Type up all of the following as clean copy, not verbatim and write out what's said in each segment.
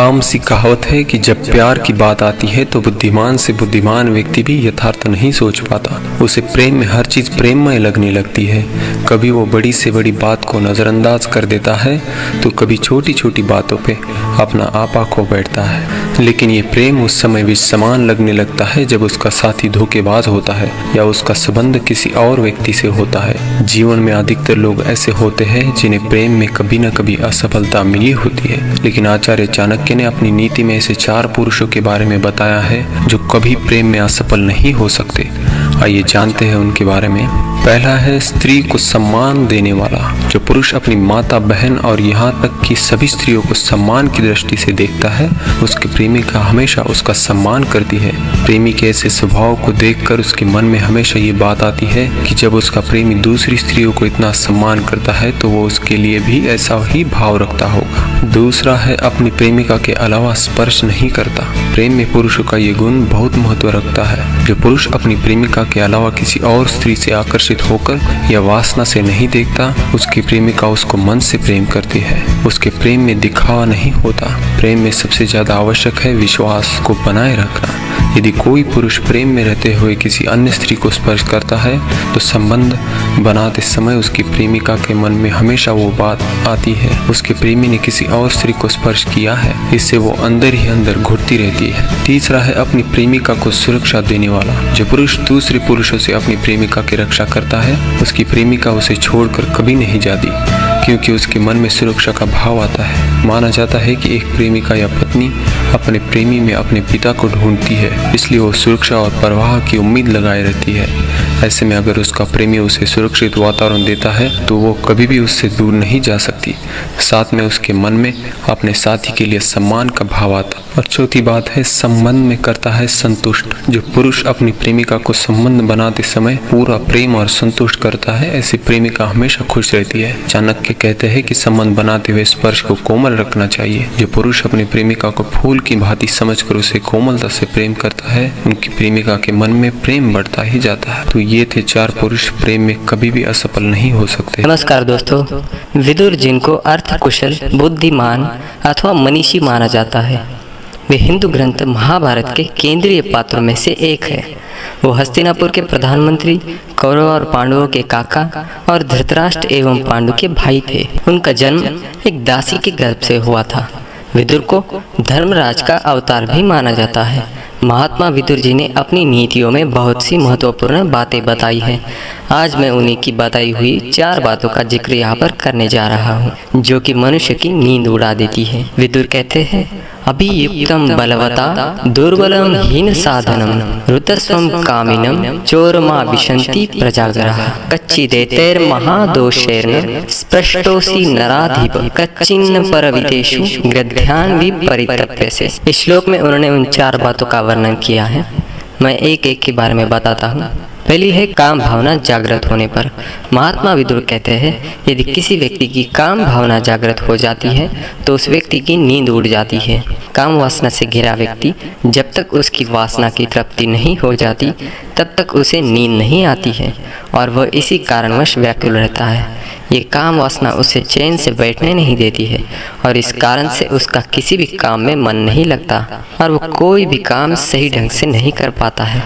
आम सी कहावत है कि जब प्यार की बात आती है तो बुद्धिमान से बुद्धिमान व्यक्ति भी यथार्थ नहीं सोच पाता। उसे प्रेम में हर चीज प्रेममय लगने लगती है। कभी वो बड़ी से बड़ी बात को नजरअंदाज कर देता है तो कभी छोटी छोटी बातों पे अपना आपा खो बैठता है। लेकिन ये प्रेम उस समय भी समान लगने लगता है जब उसका साथी धोखेबाज होता है या उसका संबंध किसी और व्यक्ति से होता है। जीवन में अधिकतर लोग ऐसे होते हैं जिन्हें प्रेम में कभी न कभी असफलता मिली होती है। लेकिन आचार्य चाणक्य ने अपनी नीति में ऐसे 4 पुरुषों के बारे में बताया है जो कभी प्रेम में असफल नहीं हो सकते। आइए जानते हैं उनके बारे में। पहला है स्त्री को सम्मान देने वाला। जो पुरुष अपनी माता, बहन और यहाँ तक कि सभी स्त्रियों को सम्मान की दृष्टि से देखता है, उसकी प्रेमिका हमेशा उसका सम्मान करती है। प्रेमी के ऐसे स्वभाव को देखकर उसके मन में हमेशा ये बात आती है कि जब उसका प्रेमी दूसरी स्त्रियों को इतना सम्मान करता है तो वो उसके लिए भी ऐसा ही भाव रखता होगा। दूसरा है अपनी प्रेमिका के अलावा स्पर्श नहीं करता। प्रेम में पुरुषों का ये गुण बहुत महत्व रखता है। जो पुरुष अपनी प्रेमिका के अलावा किसी और स्त्री से आकर्षित होकर या वासना से नहीं देखता, उसकी प्रेमिका उसको मन से प्रेम करती है। उसके प्रेम में दिखावा नहीं होता। प्रेम में सबसे ज्यादा आवश्यक है विश्वास को बनाए रखना। यदि कोई पुरुष प्रेम में रहते हुए किसी अन्य स्त्री को स्पर्श करता है तो संबंध बनाते समय उसकी प्रेमिका के मन में हमेशा वो बात आती है, उसके प्रेमी ने किसी और स्त्री को स्पर्श किया है। इससे वो अंदर ही अंदर घुटती रहती है। तीसरा है अपनी प्रेमिका को सुरक्षा देने वाला। जो पुरुष दूसरे पुरुषों से अपनी प्रेमिका की रक्षा करता है, उसकी प्रेमिका उसे छोड़कर कभी नहीं जाती, क्योंकि उसके मन में सुरक्षा का भाव आता है। माना जाता है कि एक प्रेमिका या पत्नी अपने प्रेमी में अपने पिता को ढूंढती है, इसलिए वो सुरक्षा और परवाह की उम्मीद लगाए रहती है। ऐसे में अगर उसका प्रेमी उसे सुरक्षित वातावरण देता है तो वो कभी भी उससे दूर नहीं जा सकती। साथ में उसके मन में अपने साथी के लिए सम्मान का भाव आता। और चौथी बात है संबंध में करता है संतुष्ट। जो पुरुष अपनी प्रेमिका को संबंध बनाते समय पूरा प्रेम और संतुष्ट करता है, ऐसी प्रेमिका हमेशा खुश रहती है। चाणक्य कहते हैं कि संबंध बनाते हुए स्पर्श को कोमल रखना चाहिए। जो पुरुष अपनी प्रेमिका को फूल की भांति समझकर उसे कोमलता से प्रेम करता है, उनकी प्रेमिका के मन में प्रेम बढ़ता ही जाता है। तो ये थे 4 पुरुष प्रेम में कभी भी असफल नहीं हो सकते। नमस्कार दोस्तों, विदुर जिनको अर्थ कुशल, बुद्धिमान अथवा मनीषी माना जाता है, वे हिंदू ग्रंथ महाभारत के केंद्रीय पात्रों में से एक है। वो हस्तिनापुर के प्रधानमंत्री, कौरव और पांडवों के काका और धृतराष्ट्र एवं पांडु के भाई थे। उनका जन्म एक दासी के गर्भ से हुआ था। विदुर को धर्मराज का अवतार भी माना जाता है। महात्मा विदुर जी ने अपनी नीतियों में बहुत सी महत्वपूर्ण बातें बताई हैं। आज मैं उन्हीं की बताई हुई 4 बातों का जिक्र यहाँ पर करने जा रहा हूँ, जो कि मनुष्य की नींद उड़ा देती है। विदुर कहते हैं, अभियुक्तम बलवता दुर्बलम हीन साधनम ऋतस्वम कामिनम चोरमा विशंति प्रजागरः कच्ची देतेर महादोषेर्न स्पृष्टोसी नराधिप कच्चिन्न परवितेषु गृध्यान विपरीतप्यसे। इस श्लोक में उन्होंने उन 4 बातों का वर्णन किया है। मैं एक एक के बारे में बताता हूँ। पहली है काम भावना जागृत होने पर। महात्मा विदुर कहते हैं, यदि किसी व्यक्ति की काम भावना जागृत हो जाती है तो उस व्यक्ति की नींद उड़ जाती है। काम वासना से घिरा व्यक्ति जब तक उसकी वासना की तृप्ति नहीं हो जाती तब तक उसे नींद नहीं आती है और वह इसी कारणवश व्याकुल रहता है। ये काम वासना उसे चैन से बैठने नहीं देती है और इस कारण से उसका किसी भी काम में मन नहीं लगता और वो कोई भी काम सही ढंग से नहीं कर पाता है।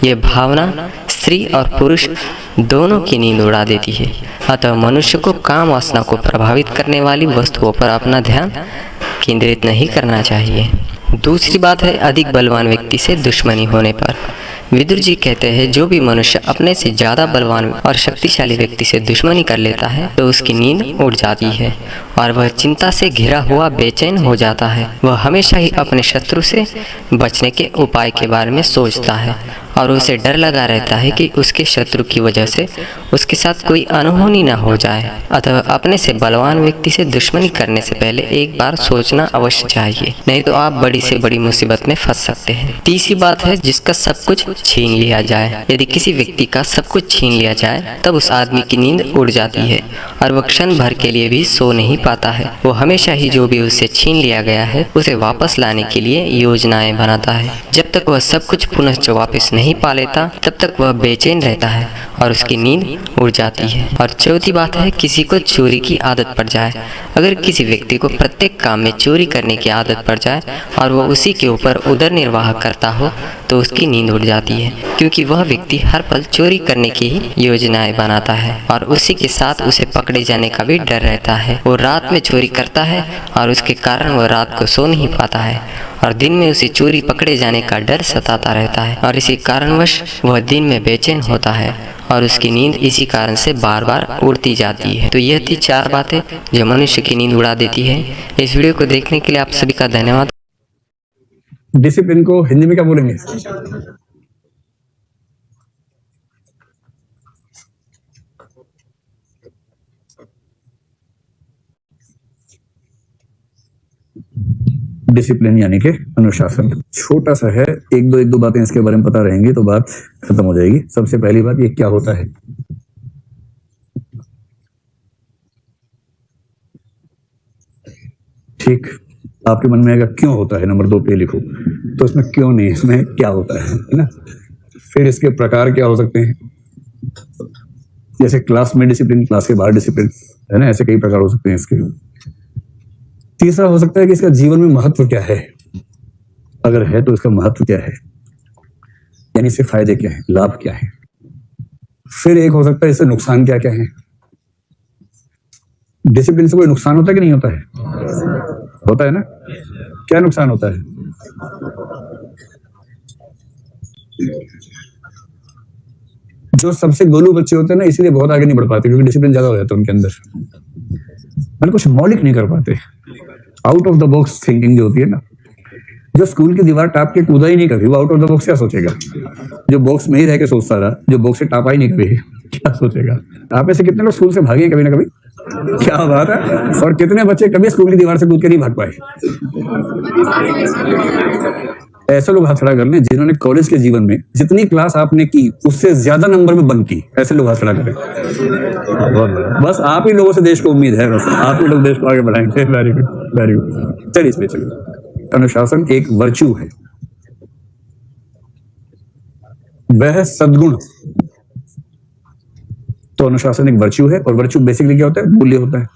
ये भावना स्त्री और पुरुष दोनों की नींद उड़ा देती है। अतः मनुष्य को काम वासना को प्रभावित करने वाली वस्तुओं पर अपना ध्यान केंद्रित नहीं करना चाहिए। दूसरी बात है अधिक बलवान व्यक्ति से दुश्मनी होने पर। विदुर जी कहते हैं, जो भी मनुष्य अपने से ज़्यादा बलवान और शक्तिशाली व्यक्ति से दुश्मनी कर लेता है तो उसकी नींद उड़ जाती है और वह चिंता से घिरा हुआ बेचैन हो जाता है। वह हमेशा ही अपने शत्रु से बचने के उपाय के बारे में सोचता है और उसे डर लगा रहता है कि उसके शत्रु की वजह से उसके साथ कोई अनहोनी न हो जाए। अतः अपने से बलवान व्यक्ति से दुश्मनी करने से पहले एक बार सोचना अवश्य चाहिए, नहीं तो आप बड़ी से बड़ी मुसीबत में फंस सकते हैं। तीसरी बात है जिसका सब कुछ छीन लिया जाए। यदि किसी व्यक्ति का सब कुछ छीन लिया जाए तब उस आदमी की नींद उड़ जाती है और वह क्षण भर के लिए भी सो नहीं पाता है। वो हमेशा ही जो भी उससे छीन लिया गया है उसे वापस लाने के लिए योजनाएं बनाता है। जब तक वह सब कुछ पुनः वापस नहीं पा लेता तब तक वह बेचैन रहता है और उसकी नींद उड़ जाती है। और चौथी बात है, किसी को चोरी की आदत पड़ जाए। अगर किसी व्यक्ति को प्रत्येक काम में चोरी करने की आदत पड़ जाए और वह उसी के ऊपर उदर निर्वाह करता हो तो उसकी नींद उड़ जाती है, क्योंकि वह व्यक्ति हर पल चोरी करने की ही योजनाएं बनाता है और उसी के साथ उसे पकड़े जाने का भी डर रहता है। वो रात में चोरी करता है और उसके कारण वह रात को सो नहीं पाता है और दिन में उसे चोरी पकड़े जाने का डर सताता रहता है और इसी कारणवश वह दिन में बेचैन होता है और उसकी नींद इसी कारण से बार बार उड़ती जाती है। तो यह थी 4 बातें जो मनुष्य की नींद उड़ा देती है। इस वीडियो को देखने के लिए आप सभी का धन्यवाद। डिसिप्लिन को हिंदी में क्या बोलेंगे? डिसिप्लिन यानी कि अनुशासन। छोटा सा है, एक दो बातें इसके बारे में पता रहेंगी तो बात खत्म हो जाएगी। सबसे पहली बात, ये क्या होता है? ठीक, आपके मन में आएगा क्यों होता है, नंबर 2 पे लिखो। तो इसमें क्यों नहीं, इसमें क्या होता है ना। फिर इसके प्रकार क्या हो सकते हैं, जैसे क्लास में डिसिप्लिन, क्लास के बाहर डिसिप्लिन, है ना, ऐसे कई प्रकार हो सकते हैं इसके। तीसरा हो सकता है कि इसका जीवन में महत्व क्या है, अगर है तो इसका महत्व क्या है, यानी इससे फायदे क्या है, लाभ क्या है। फिर एक हो सकता है इससे नुकसान क्या क्या है। डिसिप्लिन से कोई नुकसान होता है कि नहीं होता है? होता है ना। क्या नुकसान होता है? जो सबसे गोलू बच्चे होते हैं ना, इसीलिए बहुत आगे नहीं बढ़ पाते, क्योंकि डिसिप्लिन ज्यादा हो जाता है उनके अंदर, मतलब कुछ मौलिक नहीं कर पाते। Out of the box thinking जो होती है ना, जो स्कूल की दीवार टाप के कूदा ही नहीं कभी, वो आउट ऑफ द बॉक्स क्या सोचेगा? जो बॉक्स में ही रह के सोचता रहा, जो बॉक्स से टापा ही नहीं कभी, क्या सोचेगा? आप ऐसे कितने लोग स्कूल से भागे कभी ना कभी? क्या बात है। और कितने बच्चे कभी स्कूल की दीवार से कूद के नहीं भाग पाए? ऐसे लोग हाथ खड़ा कर लें जिन्होंने कॉलेज के जीवन में जितनी क्लास आपने की उससे ज्यादा नंबर में बंक की। ऐसे लोग हाथ खड़ा करें। बस आप ही लोगों से देश को उम्मीद है, बस आप ही लोग देश को आगे बढ़ाएंगे। Very good, very good. चलिए इसमें चलिए। अनुशासन एक वर्च्यू है, वह सद्गुण। तो अनुशासन एक वर्च्यू है, और वर्च्यू बेसिकली क्या होता है? मूल्य होता है।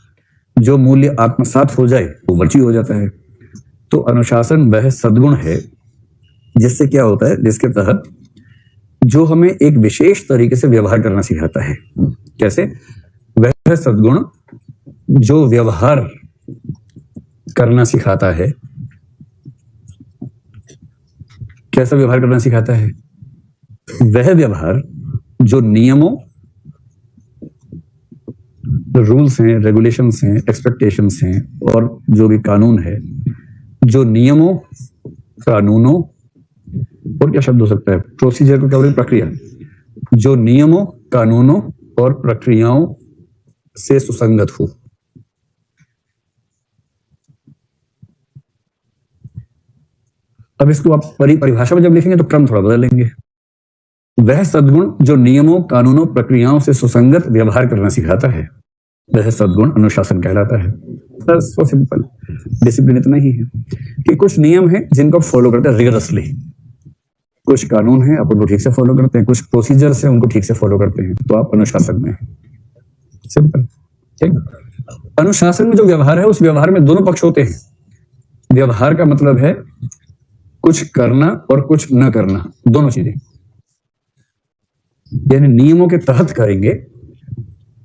जो मूल्य आत्मसात हो जाए वो वर्च्यू हो जाता है। तो अनुशासन वह सद्गुण है जिससे क्या होता है, जिसके तहत जो हमें एक विशेष तरीके से व्यवहार करना सिखाता है। कैसे? वह सद्गुण जो व्यवहार करना सिखाता है। कैसा व्यवहार करना सिखाता है? वह व्यवहार जो नियमों, रूल्स हैं, रेगुलेशंस हैं, एक्सपेक्टेशंस हैं, और जो भी कानून है, जो नियमों, कानूनों, और क्या शब्द हो सकता है, प्रोसीजर को क्या बोलेंगे, प्रक्रिया, जो नियमों, कानूनों और प्रक्रियाओं से सुसंगत हो। अब इसको आप परिभाषा में जब लिखेंगे तो क्रम थोड़ा बदल लेंगे। वह सद्गुण जो नियमों, कानूनों, प्रक्रियाओं से सुसंगत व्यवहार करना सिखाता है, वह सद्गुण अनुशासन कहलाता है। बस सो सिंपल। डिसिप्लिन इतना ही है कि कुछ नियम हैं जिनको आप फॉलो करते हैं रिगरसली, कुछ कानून है आप उनको ठीक से फॉलो करते हैं, कुछ प्रोसीजर्स हैं उनको ठीक से फॉलो करते हैं, तो आप अनुशासन में हैं। सिंपल, ठीक। अनुशासन में जो व्यवहार है, उस व्यवहार में दोनों पक्ष होते हैं। व्यवहार का मतलब है कुछ करना और कुछ न करना, दोनों चीजें। यानी नियमों के तहत करेंगे,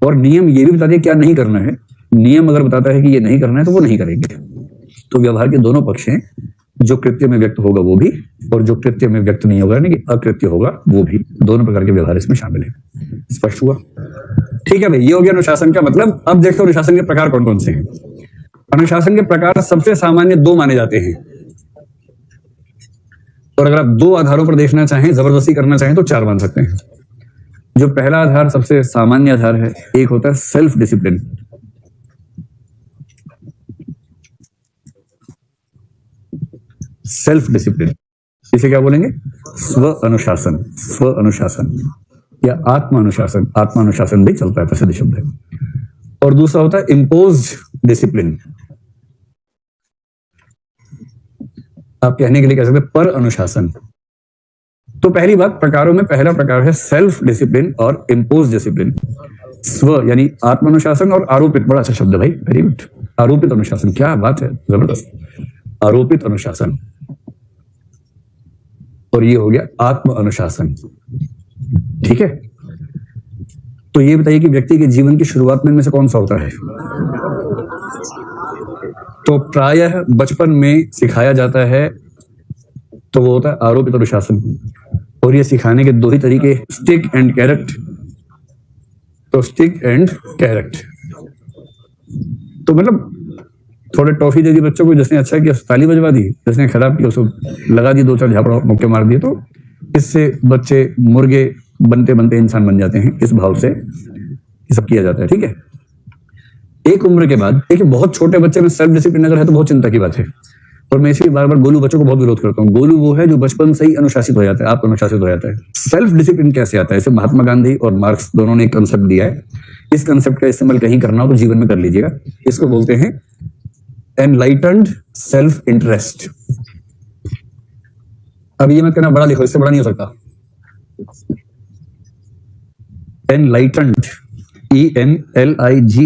और नियम ये भी बताते हैं क्या नहीं करना है। नियम अगर बताता है कि ये नहीं करना है तो वो नहीं करेंगे। तो व्यवहार के दोनों पक्ष हैं, जो कृत्य में व्यक्त होगा वो भी, और जो कृत्य में व्यक्त नहीं होगा, यानी कि अकृत्य होगा वो भी। दोनों प्रकार के व्यवहार इसमें शामिल है। स्पष्ट हुआ? ठीक है भाई, ये हो गया अनुशासन का मतलब। अब देखो अनुशासन के प्रकार कौन कौन से हैं। अनुशासन के प्रकार सबसे सामान्य 2 माने जाते हैं, और अगर आप 2 आधारों पर देखना चाहें, जबरदस्ती करना चाहें तो 4 मान सकते हैं। जो पहला आधार सबसे सामान्य आधार है, एक होता है सेल्फ डिसिप्लिन। सेल्फ डिसिप्लिन, इसे क्या बोलेंगे? स्व अनुशासन, स्व अनुशासन या आत्म अनुशासन। आत्मा अनुशासन भी चलता है, प्रसिद्ध शब्द है। और दूसरा होता है इम्पोज्ड डिसिप्लिन। आप कहने के लिए कह सकते हैं पर अनुशासन। तो पहली बात, प्रकारों में पहला प्रकार है सेल्फ डिसिप्लिन और इम्पोज डिसिप्लिन। स्व यानी आत्मानुशासन और आरोपित, बड़ा अच्छा शब्द भाई, वेरी गुड। आरोपित अनुशासन, क्या बात है, जबरदस्त। आरोपित अनुशासन, और ये हो गया आत्म अनुशासन। ठीक है, तो ये बताइए कि व्यक्ति के जीवन की शुरुआत में इनमें से कौन सा होता है? तो प्रायः बचपन में सिखाया जाता है, तो वो होता है आरोपित अनुशासन। और ये सिखाने के दो ही तरीके, स्टिक एंड कैरेट। तो स्टिक एंड कैरेट, तो मतलब थोड़े टॉफी दे दी बच्चों को, जिसने अच्छा किया ताली बजवा दी, जिसने खराब किया उसको लगा दी, दो चार झापड़ा मुक्के मार दिए। तो इससे बच्चे मुर्गे बनते बनते इंसान बन जाते हैं। इस भाव से ये सब किया जाता है। ठीक है, एक उम्र के बाद देखिए, बहुत छोटे बच्चे में सेल्फ डिसिप्लिन अगर है तो बहुत चिंता की बात है। और मैं इसलिए बार बार गोलू बच्चों को बहुत विरोध करता हूँ। गोलू वो है जो बचपन से ही अनुशासित हो जाता है, आप अनुशासित हो जाता है। सेल्फ डिसिप्लिन कैसे आता है? इसे महात्मा गांधी और मार्क्स दोनों ने एक कंसेप्ट दिया है। इस कंसेप्ट का इस्तेमाल कहीं करना हो तो जीवन में कर लीजिएगा। इसको बोलते हैं एनलाइटेंड सेल्फ इंटरेस्ट। अब ये मत कहना बड़ा लिखो, इससे बड़ा नहीं हो सकता। Enlightened, ENLIGHTENED,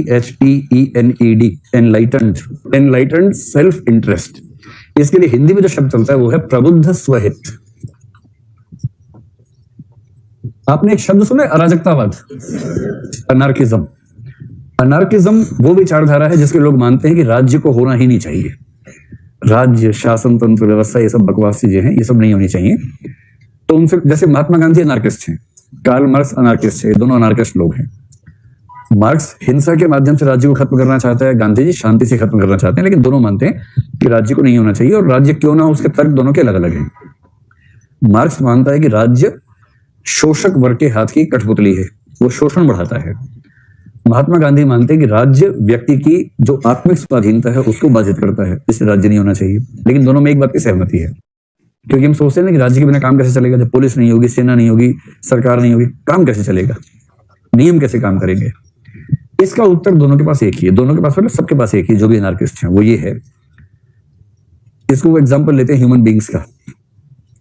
enlightened, enlightened self interest. इसके लिए हिंदी में जो शब्द चलता है वो है प्रबुद्ध स्वहित। आपने एक शब्द सुना है, अराजकतावाद, अनार्किज्म। अनार्किज्म वो विचारधारा है जिसके लोग मानते हैं कि राज्य को होना ही नहीं चाहिए। राज्य, शासन तंत्र, व्यवस्था, ये सब बकवास चीजें हैं, ये सब नहीं होनी चाहिए। तो उनसे, जैसे महात्मा गांधी अनार्किस्ट हैं, कार्ल मार्क्स अनार्किस्ट है, दोनों अनार्किस्ट लोग हैं। मार्क्स हिंसा के माध्यम से राज्य को खत्म करना चाहता है, गांधी जी शांति से खत्म करना चाहते हैं, लेकिन दोनों मानते हैं कि राज्य को नहीं होना चाहिए। और राज्य क्यों ना हो, उसके तर्क दोनों के अलग अलग हैं। मार्क्स मानता है कि राज्य शोषक वर्ग के हाथ की कठपुतली है, वो शोषण बढ़ाता है। महात्मा गांधी मानते हैं कि राज्य व्यक्ति की जो आत्मिक स्वाधीनता है उसको बाधित करता है, इससे राज्य नहीं होना चाहिए। लेकिन दोनों में एक बात की सहमति है, क्योंकि हम सोचते हैं ना कि राज्य के बिना काम कैसे चलेगा, जब पुलिस नहीं होगी, सेना नहीं होगी, सरकार नहीं होगी, काम कैसे चलेगा, नियम कैसे काम करेंगे? इसका उत्तर दोनों के पास एक ही है। दोनों के पास मतलब सबके पास एक ही, जो भी एनार्किस्ट हैं, वो ये है। इसको वो एग्जाम्पल लेते हैं ह्यूमन बींग्स का,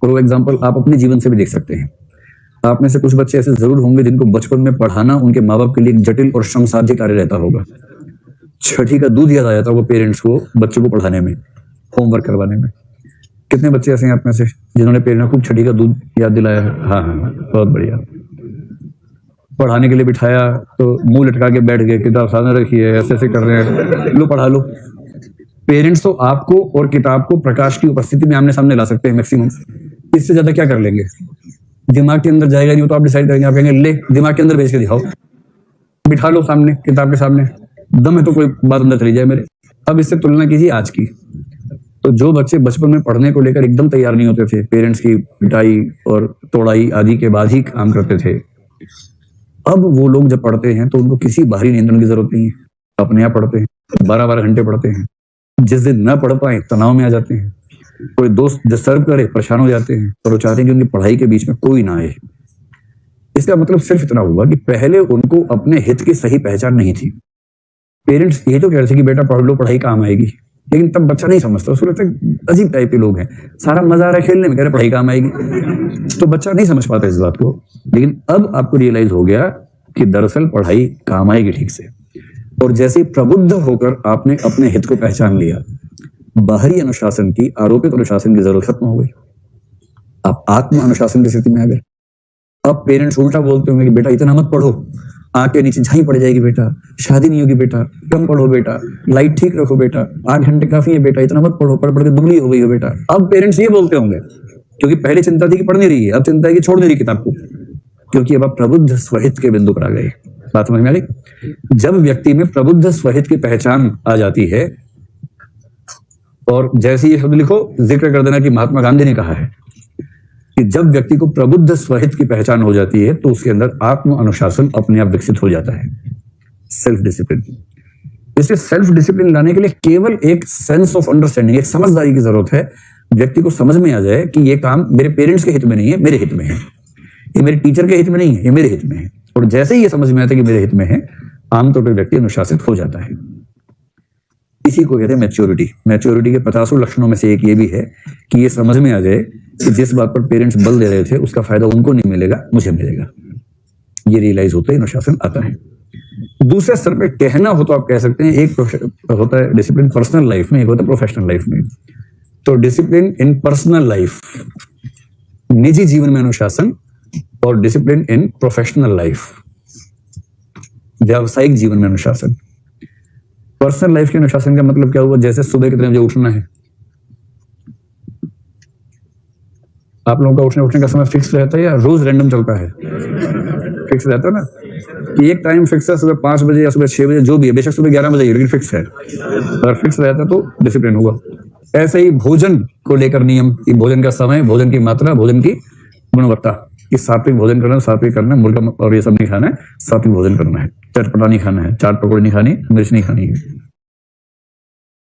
और वो एग्जाम्पल आप अपने जीवन से भी देख सकते हैं। आप में से कुछ बच्चे ऐसे जरूर होंगे जिनको बचपन में पढ़ाना उनके माँ बाप के लिए एक जटिल और श्रमसाध्य कार्य रहता होगा। छठी का दूध याद आ जाता होगा पेरेंट्स को बच्चों को पढ़ाने में, होमवर्क करवाने में। कितने बच्चे ऐसे हैं आप में से जिन्होंने पेरेंट्स को छठी का दूध याद दिलाया है? हाँ हाँ, बहुत बढ़िया। पढ़ाने के लिए बिठाया तो मुंह लटका के बैठ गए, किताब सामने रखी है, ऐसे ऐसे कर रहे हैं, लो पढ़ा लो। पेरेंट्स तो आपको और किताब को प्रकाश की उपस्थिति में आमने सामने ला सकते हैं मैक्सिमम, इससे ज्यादा क्या कर लेंगे? दिमाग के अंदर जाएगा नहीं तो आप डिसाइड करेंगे, आप कहेंगे ले दिमाग के अंदर भेज के दिखाओ, बिठा लो सामने, किताब के सामने, दम है तो कोई बात अंदर चली जाए मेरे। अब इससे तुलना कीजिए आज की। तो जो बच्चे बचपन में पढ़ने को लेकर एकदम तैयार नहीं होते थे, पेरेंट्स की पिटाई और तोड़ाई आदि के बाद ही काम करते थे, अब वो लोग जब पढ़ते हैं तो उनको किसी बाहरी नियंत्रण की जरूरत नहीं है, अपने आप पढ़ते हैं, 12-12 घंटे पढ़ते हैं। जिस दिन न पढ़ पाए तनाव में आ जाते हैं, कोई दोस्त डिस्टर्ब करे परेशान हो जाते हैं, और वो चाहते हैं कि उनकी पढ़ाई के बीच में कोई ना आए। इसका मतलब सिर्फ इतना हुआ कि पहले उनको अपने हित की सही पहचान नहीं थी। पेरेंट्स ये तो कह रहे थे कि बेटा पढ़ लो, पढ़ाई काम आएगी, लेकिन तब बच्चा नहीं समझता, उसको लगता है अजीब टाइप के लोग हैं, सारा मजा आ रहा है खेलने में, कह रहे पढ़ाई काम आएगी, तो बच्चा नहीं समझ पाता इस बात को। लेकिन अब आपको रियलाइज हो गया कि दरअसल पढ़ाई काम आएगी ठीक से। और जैसे ही प्रबुद्ध होकर आपने अपने हित को पहचान लिया, बाहरी अनुशासन की, आरोपित अनुशासन की जरूरत खत्म हो गई, आप आत्म अनुशासन की स्थिति में आ गए। अब पेरेंट्स उल्टा बोलते होंगे कि बेटा इतना मत पढ़ो, आंख के नीचे झाई पड़ जाएगी बेटा, शादी नहीं होगी बेटा, कम पढ़ो बेटा, लाइट ठीक रखो बेटा, 8 घंटे काफी है बेटा, इतना मत पढ़ो, पढ़ पढ़ के दुबली हो गई हो बेटा। अब पेरेंट्स ये बोलते होंगे, क्योंकि पहले चिंता थी कि पढ़ नहीं रही है, अब चिंता है कि छोड़ नहीं रही किताब को, क्योंकि अब आप प्रबुद्ध स्वहित के बिंदु पर आ गए। बात समझ में आ गई? जब व्यक्ति में प्रबुद्ध स्वहित की पहचान आ जाती है, और जैसे ये शब्द लिखो, जिक्र कर देना कि महात्मा गांधी ने कहा है कि जब व्यक्ति को प्रबुद्ध स्वहित की पहचान हो जाती है तो उसके अंदर आत्म अनुशासन अपने आप विकसित हो जाता है, सेल्फ डिसिप्लिन। इसलिए सेल्फ डिसिप्लिन लाने के लिए केवल एक सेंस ऑफ अंडरस्टैंडिंग, एक समझदारी की जरूरत है। व्यक्ति को समझ में आ जाए कि ये काम मेरे पेरेंट्स के हित में नहीं है, मेरे हित में है, ये मेरे टीचर के हित में नहीं है, ये मेरे हित में है। और जैसे ही ये समझ में आता है कि मेरे हित में है, आमतौर पर व्यक्ति अनुशासित हो जाता है। इसी को कहते हैं मैच्योरिटी। मैच्योरिटी के 50 लक्षणों में से एक ये भी है कि ये समझ में आ जाए कि जिस बात पर पेरेंट्स बल दे रहे थे उसका फायदा उनको नहीं मिलेगा, मुझे मिलेगा। ये रियलाइज होता है, अनुशासन आता है। दूसरे स्तर पे कहना हो तो आप कह सकते हैं, एक होता है डिसिप्लिन पर्सनल लाइफ में, एक होता है प्रोफेशनल लाइफ में। तो डिसिप्लिन इन पर्सनल लाइफ, निजी जीवन में अनुशासन, और डिसिप्लिन इन प्रोफेशनल लाइफ, व्यावसायिक जीवन में अनुशासन। पर्सनल लाइफ के अनुशासन का मतलब क्या हुआ? जैसे सुबह कितने बजे उठना है, आप लोगों का उठने का समय फिक्स रहता है या रोज रैंडम चलता है? फिक्स रहता है ना, कि एक टाइम फिक्स है, सुबह 5 बजे या सुबह 6 बजे, जो भी है, बेशक सुबह 11 बजे, लेकिन फिक्स है। अगर फिक्स रहता है तो डिसिप्लिन होगा। ऐसे ही भोजन को लेकर नियम, कि भोजन का समय, भोजन की मात्रा, भोजन की गुणवत्ता, कि सात्विक भोजन करना, सात्विक करना, मुर्गा और ये सब नहीं खाना है, सात्विक भोजन करना है, चटपटा नहीं खाना है, चाट पकौड़े नहीं खानी, मिर्च नहीं खानी है।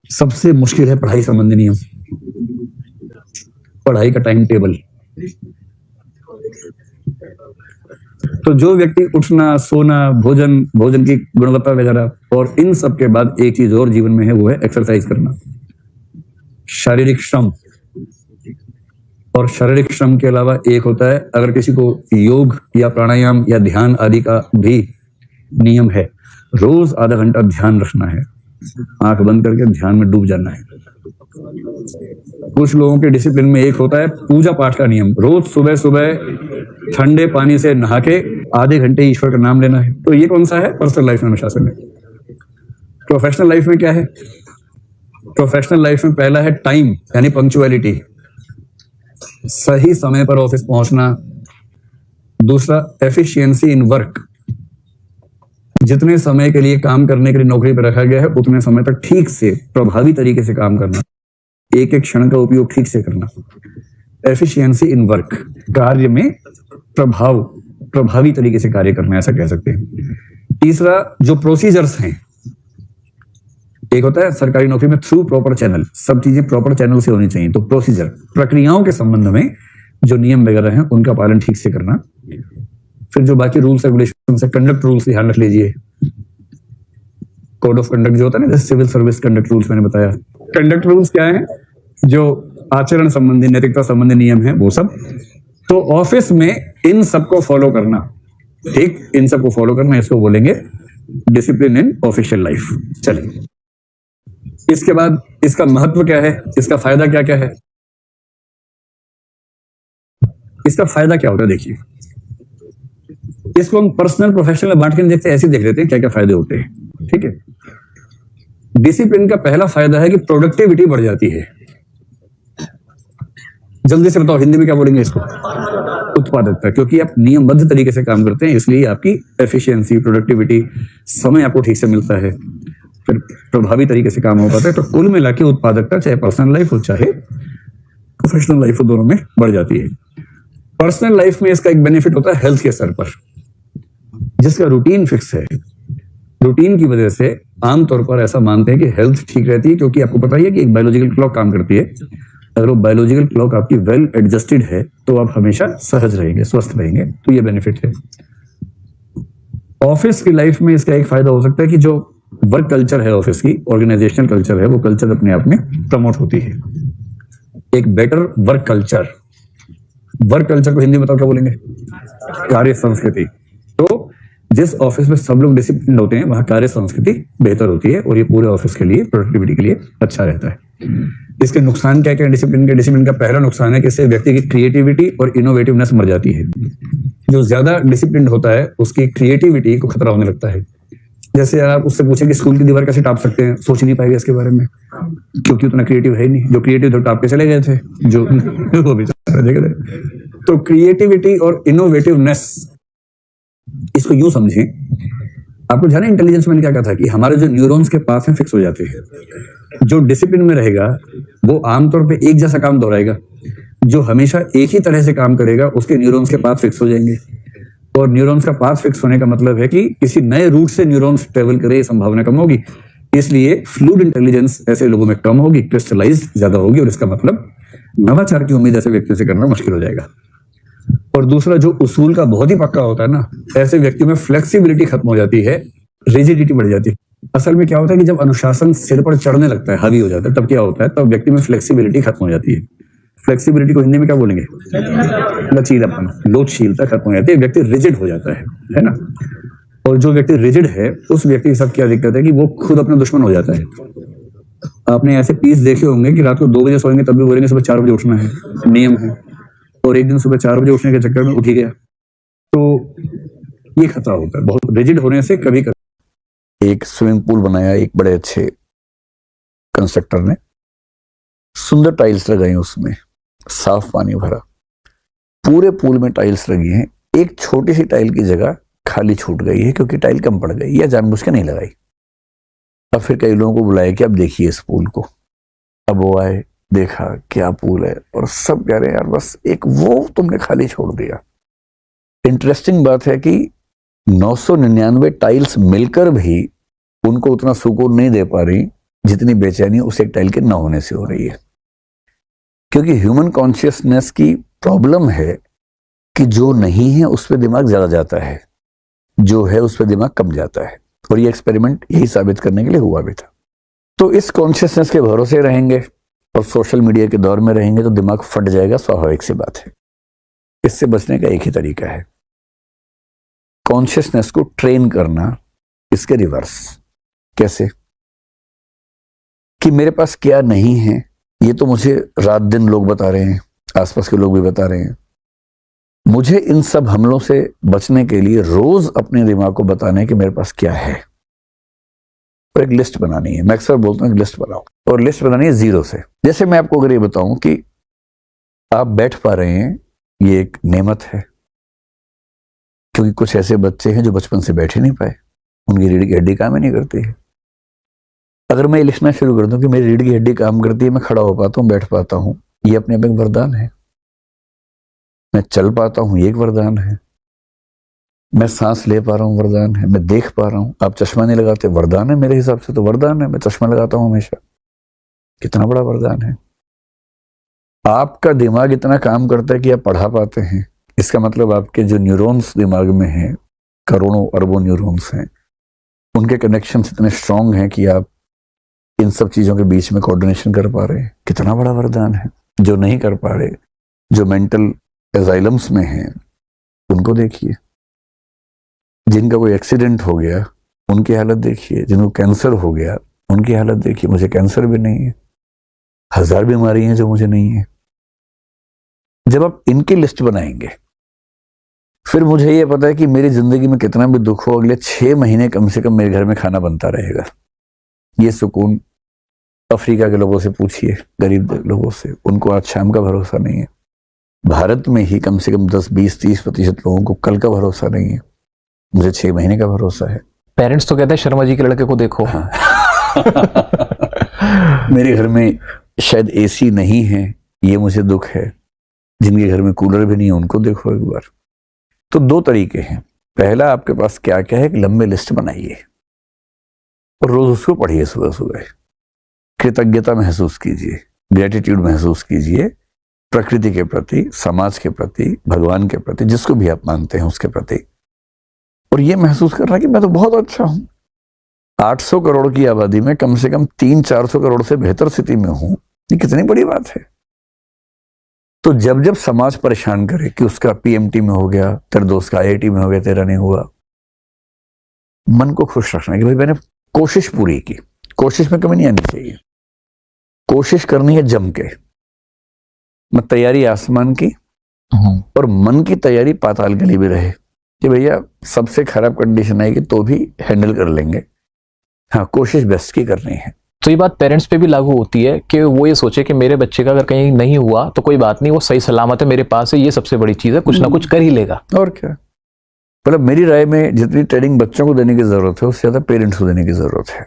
सबसे मुश्किल है पढ़ाई संबंधी नियम, पढ़ाई का टाइम टेबल। तो जो व्यक्ति उठना, सोना, भोजन की गुणवत्ता वगैरह, और इन सब के बाद एक चीज और जीवन में है, वो है एक्सरसाइज करना, शारीरिक श्रम। और शारीरिक श्रम के अलावा एक होता है, अगर किसी को योग या प्राणायाम या ध्यान आदि का भी नियम है, रोज आधा घंटा ध्यान रखना है, आंख बंद करके ध्यान में डूब जाना है। कुछ लोगों के डिसिप्लिन में एक होता है पूजा पाठ का नियम, रोज सुबह सुबह ठंडे पानी से नहा के आधे घंटे ईश्वर का नाम लेना है। तो ये कौन सा है? पर्सनल लाइफ में अनुशासन है। प्रोफेशनल लाइफ में क्या है? प्रोफेशनल लाइफ में पहला है टाइम, यानी पंक्चुअलिटी, सही समय पर ऑफिस पहुंचना। दूसरा एफिशिएंसी इन वर्क, जितने समय के लिए काम करने के लिए नौकरी पर रखा गया है उतने समय तक ठीक से प्रभावी तरीके से काम करना, एक एक क्षण का उपयोग ठीक से करना। एफिशिएंसी इन वर्क, कार्य में प्रभावी तरीके से कार्य करना, ऐसा कह सकते हैं। तीसरा जो प्रोसीजर्स हैं, एक होता है सरकारी नौकरी में थ्रू प्रॉपर चैनल, सब चीजें प्रॉपर चैनल से होनी चाहिए। तो प्रोसीजर, प्रक्रियाओं के संबंध में जो नियम वगैरह हैं उनका पालन ठीक से करना। फिर जो बाकी रूल्स रेगुलेशन से, कंडक्ट रूल्स ध्यान रख लीजिए, कोड ऑफ कंडक्ट जो होता है ना, जैसे सिविल सर्विस कंडक्ट रूल्स मैंने बताया। कंडक्ट रूल्स क्या है? जो आचरण संबंधी, नैतिकता संबंधी नियम है, वो सब। तो ऑफिस में इन सबको फॉलो करना, ठीक, इन सबको फॉलो करना, इसको बोलेंगे डिसिप्लिन इन ऑफिशियल लाइफ। चलिए, इसके बाद इसका महत्व क्या है, इसका फायदा क्या क्या है? इसका फायदा क्या होता है, देखिए, इसको हम पर्सनल प्रोफेशनल में बांट के देखते हैं, ऐसे देख लेते हैं क्या क्या फायदे होते हैं। ठीक है, डिसिप्लिन का पहला फायदा है कि प्रोडक्टिविटी बढ़ जाती है। जल्दी से बताओ, हिंदी में क्या बोलेंगे इसको? उत्पादकता, क्योंकि आप नियमबद्ध तरीके से काम करते हैं, इसलिए आपकी एफिशिएंसी, प्रोडक्टिविटी, समय आपको ठीक से मिलता है, फिर प्रभावी तरीके से काम हो पाता है। तो कुल मिला के उत्पादकता, चाहे पर्सनल लाइफ हो चाहे प्रोफेशनल लाइफ हो, दोनों में बढ़ जाती है। पर्सनल लाइफ में इसका एक बेनिफिट होता है हेल्थ के स्तर पर, जिसका रूटीन फिक्स है। रूटीन की वजह से आमतौर पर ऐसा मानते हैं कि हेल्थ ठीक रहती है, क्योंकि आपको पता ही है कि एक बायोलॉजिकल क्लॉक काम करती है। अगर वो बायोलॉजिकल क्लॉक आपकी वेल एडजस्टेड है तो आप हमेशा सहज रहेंगे, स्वस्थ रहेंगे। तो ये बेनिफिट है। ऑफिस की लाइफ में इसका एक फायदा हो सकता है कि जो वर्क कल्चर है ऑफिस की, ऑर्गेनाइजेशनल कल्चर है, वो कल्चर अपने आप में प्रमोट होती है। एक better work culture, work culture को हिंदी में बताओ क्या बोलेंगे? कार्य संस्कृति। तो जिस ऑफिस में सब लोग डिसिप्लिन होते हैं वहां कार्य संस्कृति बेहतर होती है, और ये पूरे ऑफिस के लिए, प्रोडक्टिविटी के लिए अच्छा रहता है। इसके नुकसान क्या क्या डिसिप्लिन के? डिसिप्लिन का पहला नुकसान है कि इससे व्यक्ति की क्रिएटिविटी और इनोवेटिवनेस मर जाती है। जो ज्यादा डिसिप्लिन होता है उसकी क्रिएटिविटी को खतरा होने लगता है। जैसे आप उससे पूछें कि स्कूल की दीवार कैसे टाप सकते हैं, सोच नहीं पाएगा इसके बारे में, क्योंकि उतना क्रिएटिव है ही नहीं। जो क्रिएटिव थे टाप के चले गए थे, जो वो भी देख रहे। तो क्रिएटिविटी और इनोवेटिवनेस, इसको यूं समझें, आपको जाना इंटेलिजेंस में क्या कहा था कि हमारे जो न्यूरॉन्स के पास हैं फिक्स हो जाते हैं। जो डिसिप्लिन में रहेगा वो आमतौर पे एक जैसा काम दोहराएगा, जो हमेशा एक ही तरह से काम करेगा उसके न्यूरॉन्स के पाथ फिक्स हो जाएंगे। और न्यूरॉन्स का पाथ फिक्स होने का मतलब है कि किसी नए रूट से न्यूरॉन्स ट्रेवल करे, संभावना कम होगी। इसलिए फ्लूइड इंटेलिजेंस ऐसे लोगों में कम होगी, क्रिस्टलाइज्ड ज्यादा होगी, और इसका मतलब नवाचार की उम्मीद ऐसे व्यक्तियों से करना मुश्किल हो जाएगा। और दूसरा, जो उसूल का बहुत ही पक्का होता है ना, ऐसे व्यक्तियों में फ्लेक्सिबिलिटी खत्म हो जाती है, रिजिडिटी बढ़ जाती है। असल में क्या होता है कि जब अनुशासन सिर पर चढ़ने लगता है, हावी हो जाता है, तब क्या होता है, तब व्यक्ति में फ्लेक्सिबिलिटी खत्म हो जाती है। फ्लेक्सिबिलिटी को हिंदी में क्या बोलेंगे? लचीलापन, लोचशीलता खत्म हो जाती है, व्यक्ति रिजिड हो जाता है ना। और जो व्यक्ति रिजिड है उस व्यक्ति के साथ क्या दिक्कत है कि वो खुद अपना दुश्मन हो जाता है। आपने ऐसे पीस देखे होंगे कि रात को 2 बजे सोएंगे तब भी बोलेंगे सुबह 4 बजे उठना है, नियम है, और एक दिन सुबह 4 बजे उठने के चक्कर में उठ ही गया। तो ये खतरा होता है बहुत रिजिड होने से। कभी एक स्विमिंग पूल बनाया एक बड़े अच्छे कंस्ट्रक्टर ने, सुंदर टाइल्स लगाई, उसमें साफ पानी भरा, पूरे पूल में टाइल्स लगी हैं, एक छोटी सी टाइल की जगह खाली छूट गई है क्योंकि टाइल कम पड़ गई या जानबूझ के नहीं लगाई। अब फिर कई लोगों को बुलाया कि अब देखिए इस पूल को। अब वो आए, देखा क्या पूल है, और सब कह रहे हैं यार बस एक वो तुमने खाली छोड़ दिया। इंटरेस्टिंग बात है कि 999 टाइल्स मिलकर भी उनको उतना सुकून नहीं दे पा रही जितनी बेचैनी उस एक टाइल के न होने से हो रही है। क्योंकि ह्यूमन कॉन्शियसनेस की प्रॉब्लम है कि जो नहीं है उस पर दिमाग ज्यादा जाता है, जो है उस पर दिमाग कम जाता है। और ये एक्सपेरिमेंट यही साबित करने के लिए हुआ भी था। तो इस कॉन्शियसनेस के भरोसे रहेंगे और सोशल मीडिया के दौर में रहेंगे तो दिमाग फट जाएगा, स्वाभाविक सी बात है। इससे बचने का एक ही तरीका है, कॉन्शियसनेस को ट्रेन करना, इसके रिवर्स। कैसे? कि मेरे पास क्या नहीं है ये तो मुझे रात दिन लोग बता रहे हैं, आसपास के लोग भी बता रहे हैं। मुझे इन सब हमलों से बचने के लिए रोज अपने दिमाग को बताना है कि मेरे पास क्या है, और एक लिस्ट बनानी है। मैं अक्सर बोलता हूँ लिस्ट बनाओ, और लिस्ट बनानी है 0 से। जैसे मैं आपको अगर ये बताऊं कि आप बैठ पा रहे हैं, ये एक नेमत है, क्योंकि कुछ ऐसे बच्चे हैं जो बचपन से बैठ ही नहीं पाए, उनकी रीढ़ की हड्डी काम ही नहीं करती है। अगर मैं ये लिखना शुरू कर दूं कि मेरी रीढ़ की हड्डी काम करती है, मैं खड़ा हो पाता हूँ, बैठ पाता हूँ, ये अपने आप एक वरदान है। मैं चल पाता हूँ, ये एक वरदान है। मैं सांस ले पा रहा हूँ, वरदान है। मैं देख पा रहा हूँ, आप चश्मा नहीं लगाते, वरदान है। मेरे हिसाब से तो वरदान है, मैं चश्मा लगाता हूँ हमेशा, कितना बड़ा वरदान है। आपका दिमाग इतना काम करता है कि आप पढ़ा पाते हैं, इसका मतलब आपके जो न्यूरॉन्स दिमाग में हैं, करोड़ों अरबों न्यूरॉन्स हैं, उनके कनेक्शन इतने स्ट्रांग हैं कि आप इन सब चीजों के बीच में कोऑर्डिनेशन कर पा रहे हैं, कितना बड़ा वरदान है। जो नहीं कर पा रहे, जो मेंटल एजाइलम्स में हैं, उनको देखिए। जिनका कोई एक्सीडेंट हो गया उनकी हालत देखिए, जिनको कैंसर हो गया उनकी हालत देखिए। मुझे कैंसर भी नहीं है, 1000 बीमारी हैं जो मुझे नहीं है। जब आप इनकी लिस्ट बनाएंगे, फिर मुझे ये पता है कि मेरी जिंदगी में कितना भी दुख हो, अगले 6 महीने कम से कम मेरे घर में खाना बनता रहेगा। ये सुकून अफ्रीका के लोगों से पूछिए, गरीब लोगों से, उनको आज शाम का भरोसा नहीं है। भारत में ही कम से कम 10, 20, 30% लोगों को कल का भरोसा नहीं है। मुझे 6 महीने का भरोसा है। पेरेंट्स तो कहते हैं शर्मा जी के लड़के को देखो। हाँ। मेरे घर में शायद एसी नहीं है, ये मुझे दुख है। जिनके घर में कूलर भी नहीं है उनको देखो एक बार। तो 2 तरीके हैं। पहला, आपके पास क्या क्या है, एक लंबे लिस्ट बनाइए और रोज उसको पढ़िए। सुबह सुबह कृतज्ञता महसूस कीजिए, ग्रेटिट्यूड महसूस कीजिए, प्रकृति के प्रति, समाज के प्रति, भगवान के प्रति, जिसको भी आप मानते हैं उसके प्रति। और ये महसूस करना कि मैं तो बहुत अच्छा हूं। 800 करोड़ की आबादी में कम से कम 300-400 करोड़ से बेहतर स्थिति में हूं, ये कितनी बड़ी बात है। तो जब जब समाज परेशान करे कि उसका पीएमटी में हो गया, तेरे दोस्त का आईआईटी में हो गया, तेरा नहीं हुआ, मन को खुश रखना कि भाई मैंने कोशिश पूरी की। कोशिश में कमी नहीं आनी चाहिए, कोशिश करनी है जम के। मैं तैयारी आसमान की और मन की तैयारी पाताल के लिए भी रहे कि भैया सबसे खराब कंडीशन आएगी तो भी हैंडल कर लेंगे। हाँ, कोशिश बेस्ट की करनी है। तो ये बात पेरेंट्स पे भी लागू होती है कि वो ये सोचे कि मेरे बच्चे का अगर कहीं नहीं हुआ तो कोई बात नहीं, वो सही सलामत है, मेरे पास है, ये सबसे बड़ी चीज है, कुछ ना कुछ कर ही लेगा। और क्या, मतलब मेरी राय में जितनी ट्रेनिंग बच्चों को देने की जरूरत है उससे ज्यादा पेरेंट्स को देने की जरूरत है।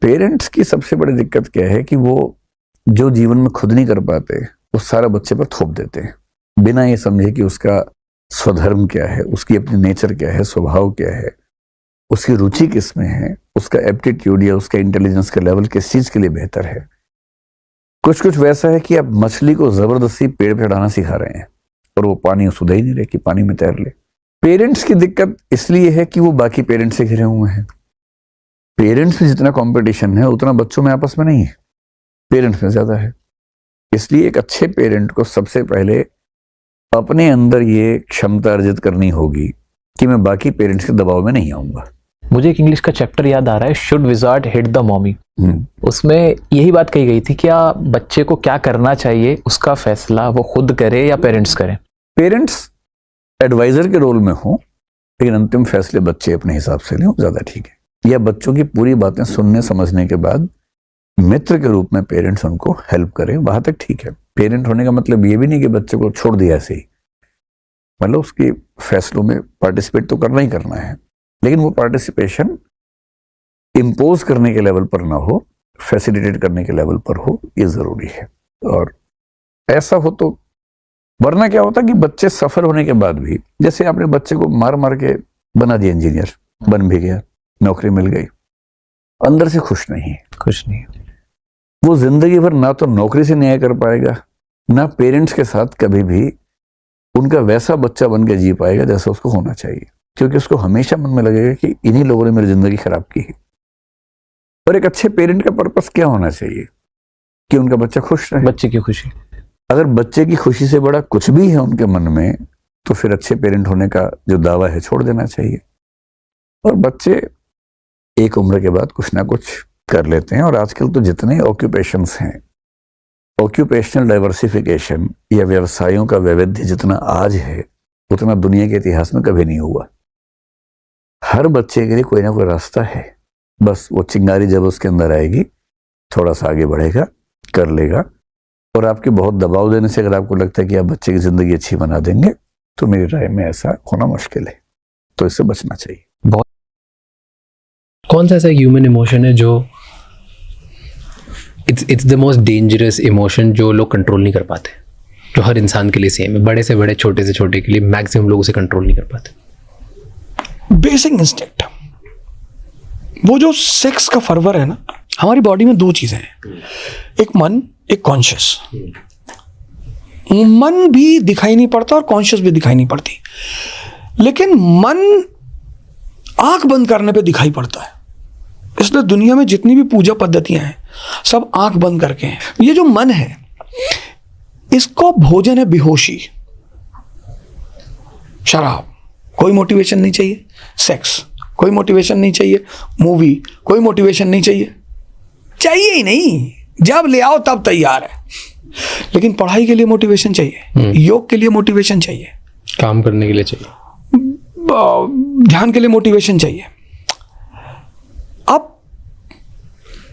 पेरेंट्स की सबसे बड़ी दिक्कत क्या है कि वो जो जीवन में खुद नहीं कर पाते वो सारा बच्चे पर थोप देते हैं, बिना ये समझे कि उसका स्वधर्म क्या है, उसकी अपनी नेचर क्या है, स्वभाव क्या है, उसकी रुचि किस में है, उसका एप्टीट्यूड या उसका इंटेलिजेंस का लेवल किस चीज के लिए बेहतर है। कुछ कुछ वैसा है कि आप मछली को जबरदस्ती पेड़ पे चढ़ाना सिखा रहे हैं और वो पानी उसको ही नहीं रहे कि पानी में तैर ले। पेरेंट्स की दिक्कत इसलिए है कि वो बाकी पेरेंट्स से घिरे हुए हैं। पेरेंट्स में जितना कंपटीशन है उतना बच्चों में आपस में नहीं है, पेरेंट्स में ज्यादा है। इसलिए एक अच्छे पेरेंट को सबसे पहले अपने अंदर ये क्षमता अर्जित करनी होगी कि मैं बाकी पेरेंट्स के दबाव में नहीं आऊंगा। मुझे एक इंग्लिश का चैप्टर याद आ रहा है, should wizard hit the mommy. उसमें यही बात कही गई थी, क्या बच्चे को क्या करना चाहिए उसका फैसला वो खुद करे या पेरेंट्स करें? पेरेंट्स एडवाइजर के रोल में हो, लेकिन अंतिम फैसले बच्चे अपने हिसाब से लें, ज्यादा ठीक है। या बच्चों की पूरी बातें सुनने समझने के बाद मित्र के रूप में पेरेंट्स उनको हेल्प करें, वहां तक ठीक है। पेरेंट होने का मतलब ये भी नहीं कि बच्चे को छोड़ दिया ऐसे ही, मतलब उसके फैसलों में पार्टिसिपेट तो करना ही करना है, लेकिन वो पार्टिसिपेशन इम्पोज करने के लेवल पर ना हो, फैसिलिटेट करने के लेवल पर हो, ये जरूरी है। और ऐसा हो तो, वरना क्या होता कि बच्चे सफर होने के बाद भी, जैसे आपने बच्चे को मार मार के बना दिया इंजीनियर, बन भी गया, नौकरी मिल गई, अंदर से खुश नहीं है। वो जिंदगी भर ना तो नौकरी से न्याय कर पाएगा, ना पेरेंट्स के साथ कभी भी उनका वैसा बच्चा बन के जी पाएगा जैसा उसको होना चाहिए, क्योंकि उसको हमेशा मन में लगेगा कि इन्हीं लोगों ने मेरी जिंदगी खराब की है। और एक अच्छे पेरेंट का पर्पस क्या होना चाहिए कि उनका बच्चा खुश रहे, बच्चे की खुशी। अगर बच्चे की खुशी से बड़ा कुछ भी है उनके मन में, तो फिर अच्छे पेरेंट होने का जो दावा है छोड़ देना चाहिए। और बच्चे एक उम्र के बाद कुछ ना कुछ कर लेते हैं। और आजकल तो जितने ऑक्यूपेशंस हैं, ऑक्यूपेशनल डाइवर्सिफिकेशन या व्यवसायों का वैविध्य जितना आज है, उतना दुनिया के इतिहास में कभी नहीं हुआ। हर बच्चे के लिए कोई ना कोई रास्ता है, बस वो चिंगारी जब उसके अंदर आएगी, थोड़ा सा आगे बढ़ेगा, कर लेगा। और आपके बहुत दबाव देने से अगर आपको लगता है कि आप बच्चे की जिंदगी अच्छी बना देंगे, तो मेरी राय में ऐसा होना मुश्किल है, तो इससे बचना चाहिए। कौन सा ऐसा ह्यूमन इमोशन है जो it's the most dangerous emotion जो लोग कंट्रोल नहीं कर पाते, जो हर इंसान के लिए सेम है, बड़े से बड़े छोटे से छोटे के लिए मैक्सिमम लोग उसे कंट्रोल नहीं कर पाते? Basic instinct. वो जो सेक्स का फर्वर है ना, हमारी बॉडी में दो चीजें हैं, एक मन, एक कॉन्शियस। मन भी दिखाई नहीं पड़ता और कॉन्शियस भी दिखाई नहीं पड़ती, लेकिन मन आंख बंद करने पे दिखाई पड़ता है। इसलिए दुनिया में जितनी भी पूजा पद्धतियां हैं, सब आंख बंद करके हैं। ये जो मन है, इसको भोजन है बेहोशी, शराब कोई मोटिवेशन नहीं चाहिए, सेक्स कोई मोटिवेशन नहीं चाहिए, मूवी कोई मोटिवेशन नहीं चाहिए, चाहिए ही नहीं, जब ले आओ तब तैयार है। लेकिन पढ़ाई के लिए मोटिवेशन चाहिए, योग के लिए मोटिवेशन चाहिए, काम करने के लिए चाहिए, ध्यान के लिए मोटिवेशन चाहिए। अब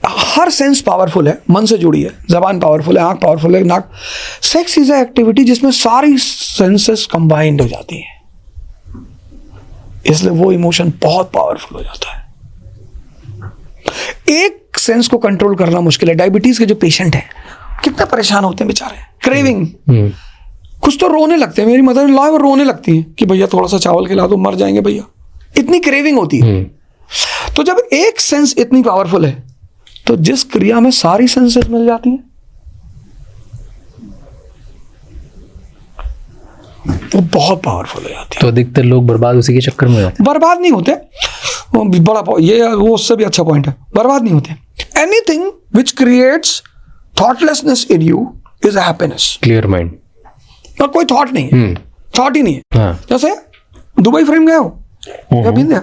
हर सेंस पावरफुल है, मन से जुड़ी है, जबान पावरफुल है, आंख पावरफुल है, नाक। सेक्स इज ए एक्टिविटी जिसमें सारी सेंसेस कंबाइंड हो जाती हैं, इसलिए वो इमोशन बहुत पावरफुल हो जाता है। एक सेंस को कंट्रोल करना मुश्किल है। डायबिटीज के जो पेशेंट हैं, कितने परेशान होते हैं बेचारे, क्रेविंग, कुछ तो रोने लगते हैं। मेरी मदर इन लॉ रोने लगती है कि भैया थोड़ा सा चावल खिला दो, मर जाएंगे भैया, इतनी क्रेविंग होती है। तो जब एक सेंस इतनी पावरफुल है, तो जिस क्रिया में सारी सेंसेस मिल जाती हैं, वो बहुत पावरफुल हो जाती है। तो अधिकतर लोग बर्बाद उसी के चक्कर में हो जाते बर्बाद नहीं होते, वो बड़ा ये वो उससे भी अच्छा पॉइंट है, बर्बाद नहीं होते। Anything which creates thoughtlessness in you is happiness. Clear mind, और कोई थॉट नहीं है, थॉट ही नहीं है। हाँ। जैसे दुबई फ्रेम गए हो या बिंदिया,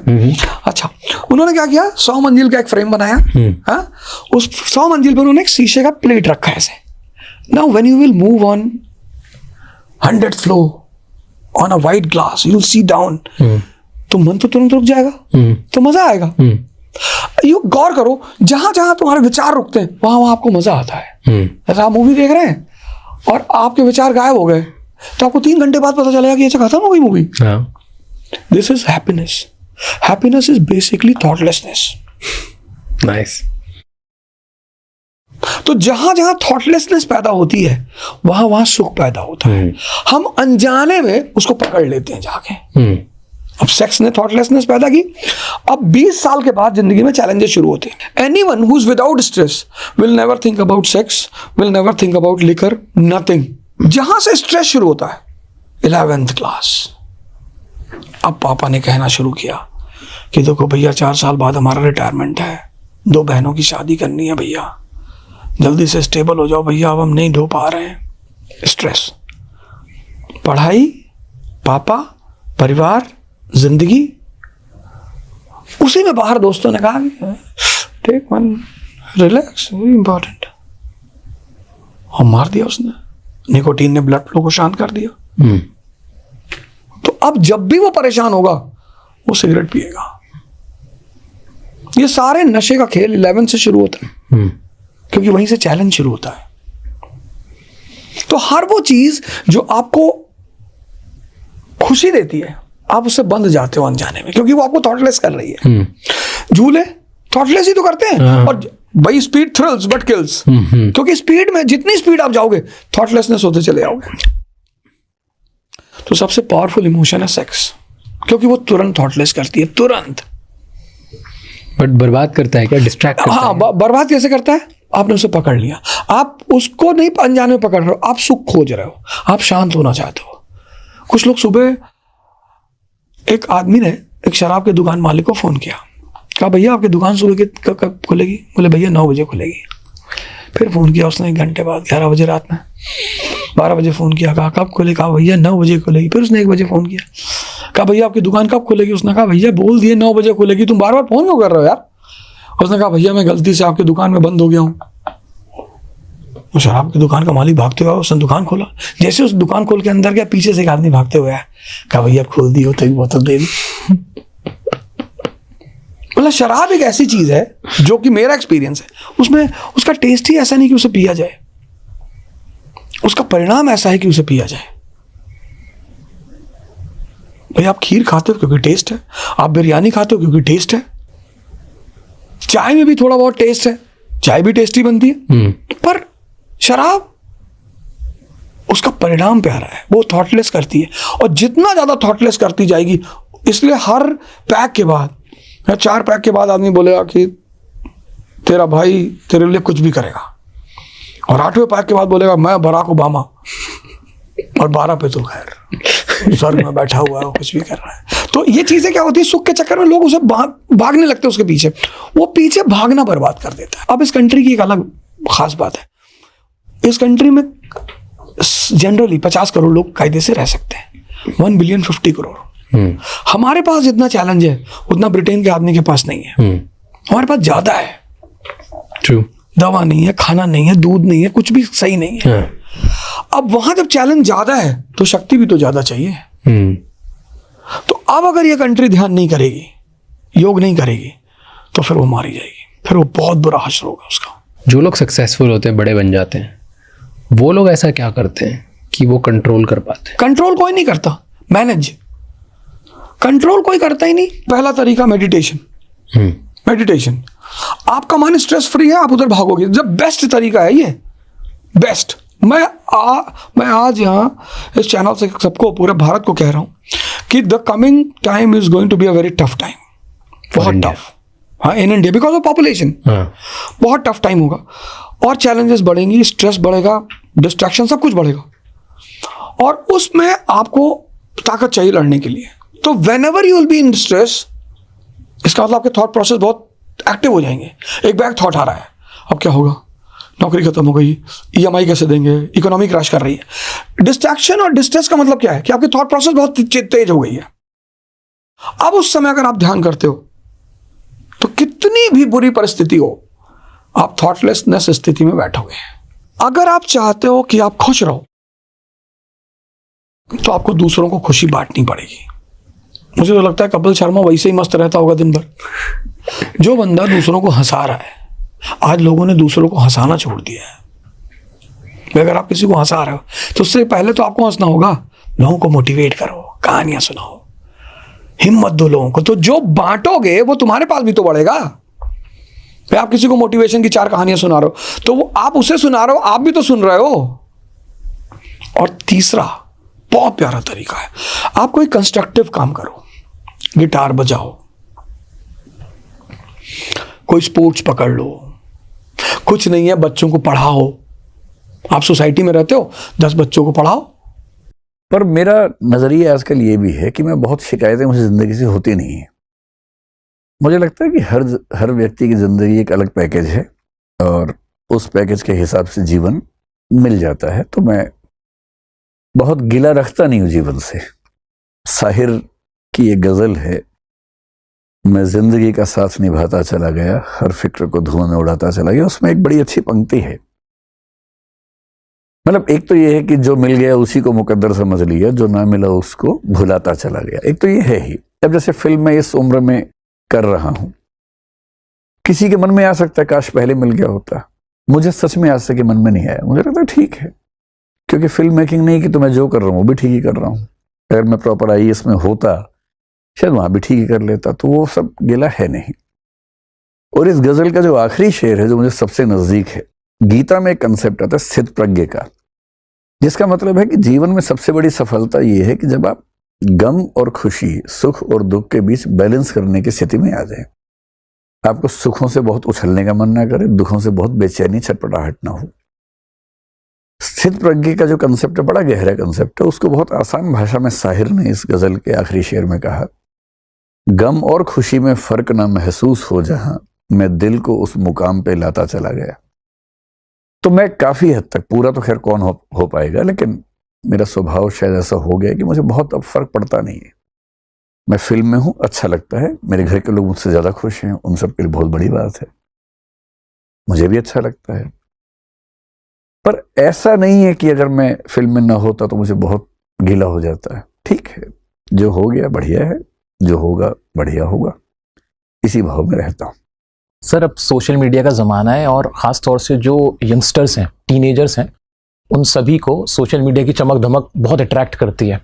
अच्छा, उन्होंने क्या किया, 100 मंजिल का एक फ्रेम बनाया, हाँ, उस 100 मंजिल पर उन्होंने एक शीशे का प्लेट रखा है ऐसे। Now when you will move on 100th floor on a white glass, you will see down, तो मन तो तुरंत रुक जाएगा, तो मजा आएगा। यू गौर करो, जहां जहां तुम्हारे विचार रुकते हैं, वहां वहां आपको मजा आता है। जैसे आप मूवी देख रहे हैं और आपके विचार गायब हो गए, तो आपको 3 घंटे बाद पता चलेगा कि अच्छा खत्म हो गई movie. This is happiness. Happiness is basically thoughtlessness. Nice. तो जहां जहां थॉटलेसनेस पैदा होती है, वहां वहां सुख पैदा होता है। हम अनजाने में उसको पकड़ लेते हैं जाके। अब सेक्स ने थॉटलेसनेस पैदा की। अब 20 साल के बाद जिंदगी में चैलेंजेस शुरू होते हैं। Anyone who is without stress will never think about sex, will never think about liquor, nothing. जहां से स्ट्रेस शुरू होता है, 11th क्लास। अब पापा ने कहना शुरू किया कि देखो भैया, 4 साल बाद हमारा रिटायरमेंट है, 2 बहनों की शादी करनी है भैया, जल्दी से स्टेबल हो जाओ भैया, अब हम नहीं ढो पा रहे हैं। स्ट्रेस, पढ़ाई, पापा, परिवार, जिंदगी, उसी में बाहर दोस्तों ने कहा take one, relax, very important, और मार दिया उसने। निकोटीन ने ब्लड फ्लो को शांत कर दिया। तो अब जब भी वो परेशान होगा वो सिगरेट पिएगा। ये सारे नशे का खेल 11 से शुरू होता है, क्योंकि वहीं से चैलेंज शुरू होता है। तो हर वो चीज जो आपको खुशी देती है, आप उससे बंध जाते हो अनजाने में, क्योंकि वो आपको थॉटलेस कर रही है। झूले थॉटलेस ही तो करते हैं। और भाई स्पीड थ्रिल्स बट किल्स, क्योंकि स्पीड में जितनी स्पीड आप जाओगे थॉटलेसनेस होते चले जाओगे। तो सबसे पावरफुल इमोशन है सेक्स, क्योंकि वो तुरंत थॉटलेस करती है, तुरंत। बट बर्बाद करता है क्या, डिस्ट्रैक्ट करता हाँ, है? बर्बाद कैसे करता है? आपने उसे पकड़ लिया, आप उसको नहीं अनजाने में पकड़ रहे हो, आप सुख खोज रहे हो, आप शांत होना चाहते हो। कुछ लोग सुबह, एक आदमी ने एक शराब के दुकान मालिक को फोन किया, कहा भैया आपकी दुकान सुबह कब खुलेगी? बोले भैया 9 बजे खुलेगी। फिर फोन किया उसने 1 घंटे बाद, 11 बजे रात में, 12 बजे फोन किया, कहा कब खुले? कहा भैया 9 बजे खुलेगी। फिर उसने 1 बजे फोन किया, कहा भैया आपकी दुकान कब खुलेगी? उसने कहा भैया बोल दिए 9 बजे खुलेगी, तुम बार बार फोन क्यों कर रहे हो यार? उसने कहा भैया मैं गलती से आपकी दुकान में बंद हो गया हूँ। वो शराब की दुकान का मालिक भागते हुए उसने दुकान खोला। जैसे उस दुकान खोल के अंदर गया, पीछे से एक आदमी भागते हुए आया, कहा भैया खोल दी हो तो एक बोतल दे दी। मतलब शराब एक ऐसी चीज है जो कि मेरा एक्सपीरियंस है, उसमें उसका टेस्ट ही ऐसा नहीं कि उसे पिया जाए, उसका परिणाम ऐसा है कि उसे पिया जाए। भाई आप खीर खाते हो क्योंकि टेस्ट है, आप बिरयानी खाते हो क्योंकि टेस्ट है, चाय में भी थोड़ा बहुत टेस्ट है, चाय भी टेस्टी बनती है। पर शराब, उसका परिणाम प्यारा है, वो थॉटलेस करती है, और जितना ज्यादा थॉटलेस करती जाएगी, इसलिए हर पैक के बाद या 4 पैक के बाद आदमी बोलेगा कि तेरा भाई तेरे लिए कुछ भी करेगा, और 8वें पैक के बाद बोलेगा मैं बराक ओबामा, और 12 पे तो खैर स्वर्ग में बैठा हुआ है, कुछ भी कर रहा है। तो ये चीजें क्या होती है, सुख के चक्कर में लोग उसे भागने लगते हैं उसके पीछे, वो पीछे भागना बर्बाद कर देता है। अब इस कंट्री की एक अलग खास बात है, इस कंट्री में जनरली 50 करोड़ लोग कायदे से रह सकते हैं, 1 बिलियन 50 करोड़। हमारे पास जितना चैलेंज है उतना ब्रिटेन के आदमी के पास नहीं है। हमारे पास ज्यादा है, ट्रू, दवा नहीं है, खाना नहीं है, दूध नहीं है, कुछ भी सही नहीं है। अब वहां जब चैलेंज ज्यादा है तो शक्ति भी तो ज्यादा चाहिए। तो अब अगर ये कंट्री ध्यान नहीं करेगी, योग नहीं करेगी, तो फिर वो मारी जाएगी, फिर वो बहुत बुरा हश्र होगा उसका। जो लोग सक्सेसफुल होते हैं, बड़े बन जाते हैं, वो लोग ऐसा क्या करते हैं कि वो कंट्रोल कर पाते हैं? कंट्रोल कोई नहीं करता, मैनेज। कंट्रोल कोई करता ही नहीं। पहला तरीका मेडिटेशन। मेडिटेशन, आपका मन स्ट्रेस फ्री है, आप उधर भागोगे, जब बेस्ट तरीका है ये, बेस्ट। मैं आज यहाँ इस चैनल से सबको, पूरे भारत को कह रहा हूँ कि the coming time is going to be a very tough time, बहुत टफ। हाँ, in India because of population बहुत टफ टाइम होगा, और चैलेंजेस बढ़ेंगी, स्ट्रेस बढ़ेगा, डिस्ट्रैक्शन, सब कुछ बढ़ेगा, और उसमें आपको ताकत चाहिए लड़ने के लिए। तो when ever you will be in stress, इसका मतलब आपके थॉट प्रोसेस बहुत एक्टिव हो जाएंगे। एक बैक थॉट आ रहा है, अब क्या होगा, नौकरी खत्म हो गई, EMI कैसे देंगे, इकोनॉमी क्रैश कर रही है। डिस्ट्रैक्शन और डिस्ट्रेस का मतलब क्या है कि आपकी थॉट प्रोसेस बहुत तेज हो गई है। अब उस समय अगर आप ध्यान करते हो तो कितनी भी बुरी परिस्थिति हो, आप थॉटलेसनेस स्थिति में बैठोगे। अगर आप चाहते हो कि आप खुश रहो, तो आपको दूसरों को खुशी बांटनी पड़ेगी। मुझे तो लगता है कपिल शर्मा वैसे ही मस्त रहता होगा दिन भर। जो बंदा दूसरों को हंसा रहा है, आज लोगों ने दूसरों को हंसाना छोड़ दिया है। अगर आप किसी को हंसा रहे हो तो उससे पहले तो आपको हंसना होगा, लोगों को मोटिवेट करो, कहानियां सुनाओ, हिम्मत दो लोगों को। तो जो बांटोगे वो तुम्हारे पास भी तो बढ़ेगा। आप किसी को मोटिवेशन की 4 कहानियां सुना रहे हो, तो वो आप उसे सुना रहे हो, आप भी तो सुन रहे हो। और तीसरा बहुत प्यारा तरीका है, आप कोई कंस्ट्रक्टिव काम करो, गिटार बजाओ, कोई स्पोर्ट्स पकड़ लो, कुछ नहीं है बच्चों को पढ़ाओ। आप सोसाइटी में रहते हो, 10 बच्चों को पढ़ाओ। पर मेरा नजरिया आजकल ये भी है कि मैं बहुत शिकायतें मुझे जिंदगी से होती नहीं है। मुझे लगता है कि हर व्यक्ति की जिंदगी एक अलग पैकेज है, और उस पैकेज के हिसाब से जीवन मिल जाता है, तो मैं बहुत गिला रखता नहीं हूं जीवन से। साहिर की एक गजल है, मैं जिंदगी का साथ निभाता चला गया, हर फिक्र को धुआं में उड़ाता चला गया। उसमें एक बड़ी अच्छी पंक्ति है, मतलब एक तो ये है कि जो मिल गया उसी को मुकद्दर समझ लिया, जो ना मिला उसको भुलाता चला गया। एक तो ये है ही। अब जैसे फिल्म में इस उम्र में कर रहा हूं, किसी के मन में आ सकता है काश पहले मिल गया होता, मुझे सच में आज से के मन में नहीं आया। मुझे लगता है ठीक है, क्योंकि फिल्म मेकिंग नहीं कि तो मैं जो कर रहा हूं वो भी ठीक ही कर रहा हूं। अगर मैं प्रॉपर IAS में होता शायद वहां भी ठीक ही कर लेता, तो वो सब गिला है नहीं। और इस गजल का जो आखिरी शेर है जो मुझे सबसे नजदीक है, गीता में एक कंसेप्ट आता है स्थित प्रज्ञ का, जिसका मतलब है कि जीवन में सबसे बड़ी सफलता यह है कि जब आप गम और खुशी, सुख और दुख के बीच बैलेंस करने की स्थिति में आ जाए। आपको सुखों से बहुत उछलने का मन ना करे, दुखों से बहुत बेचैनी छटपटाहट ना हो। स्थित प्रज्ञ का जो कंसेप्ट है बड़ा गहरा कंसेप्ट है। उसको बहुत आसान भाषा में साहिर ने इस गजल के आखिरी शेर में कहा, गम और खुशी में फर्क ना महसूस हो जहां, मैं दिल को उस मुकाम पे लाता चला गया। तो मैं काफी हद तक, पूरा तो खैर कौन हो पाएगा, लेकिन मेरा स्वभाव शायद ऐसा हो गया कि मुझे बहुत अब फर्क पड़ता नहीं है। मैं फिल्म में हूं, अच्छा लगता है, मेरे घर के लोग मुझसे ज्यादा खुश हैं, उन सब के लिए बहुत बड़ी बात है, मुझे भी अच्छा लगता है। पर ऐसा नहीं है कि अगर मैं फिल्म में ना होता तो मुझे बहुत गीला हो जाता है। ठीक है, जो हो गया बढ़िया है, जो होगा बढ़िया होगा, इसी भाव में रहता हूं। सर, अब सोशल मीडिया का ज़माना है और ख़ास तौर से जो यंगस्टर्स हैं, टीनेजर्स हैं, उन सभी को सोशल मीडिया की चमक धमक बहुत अट्रैक्ट करती है।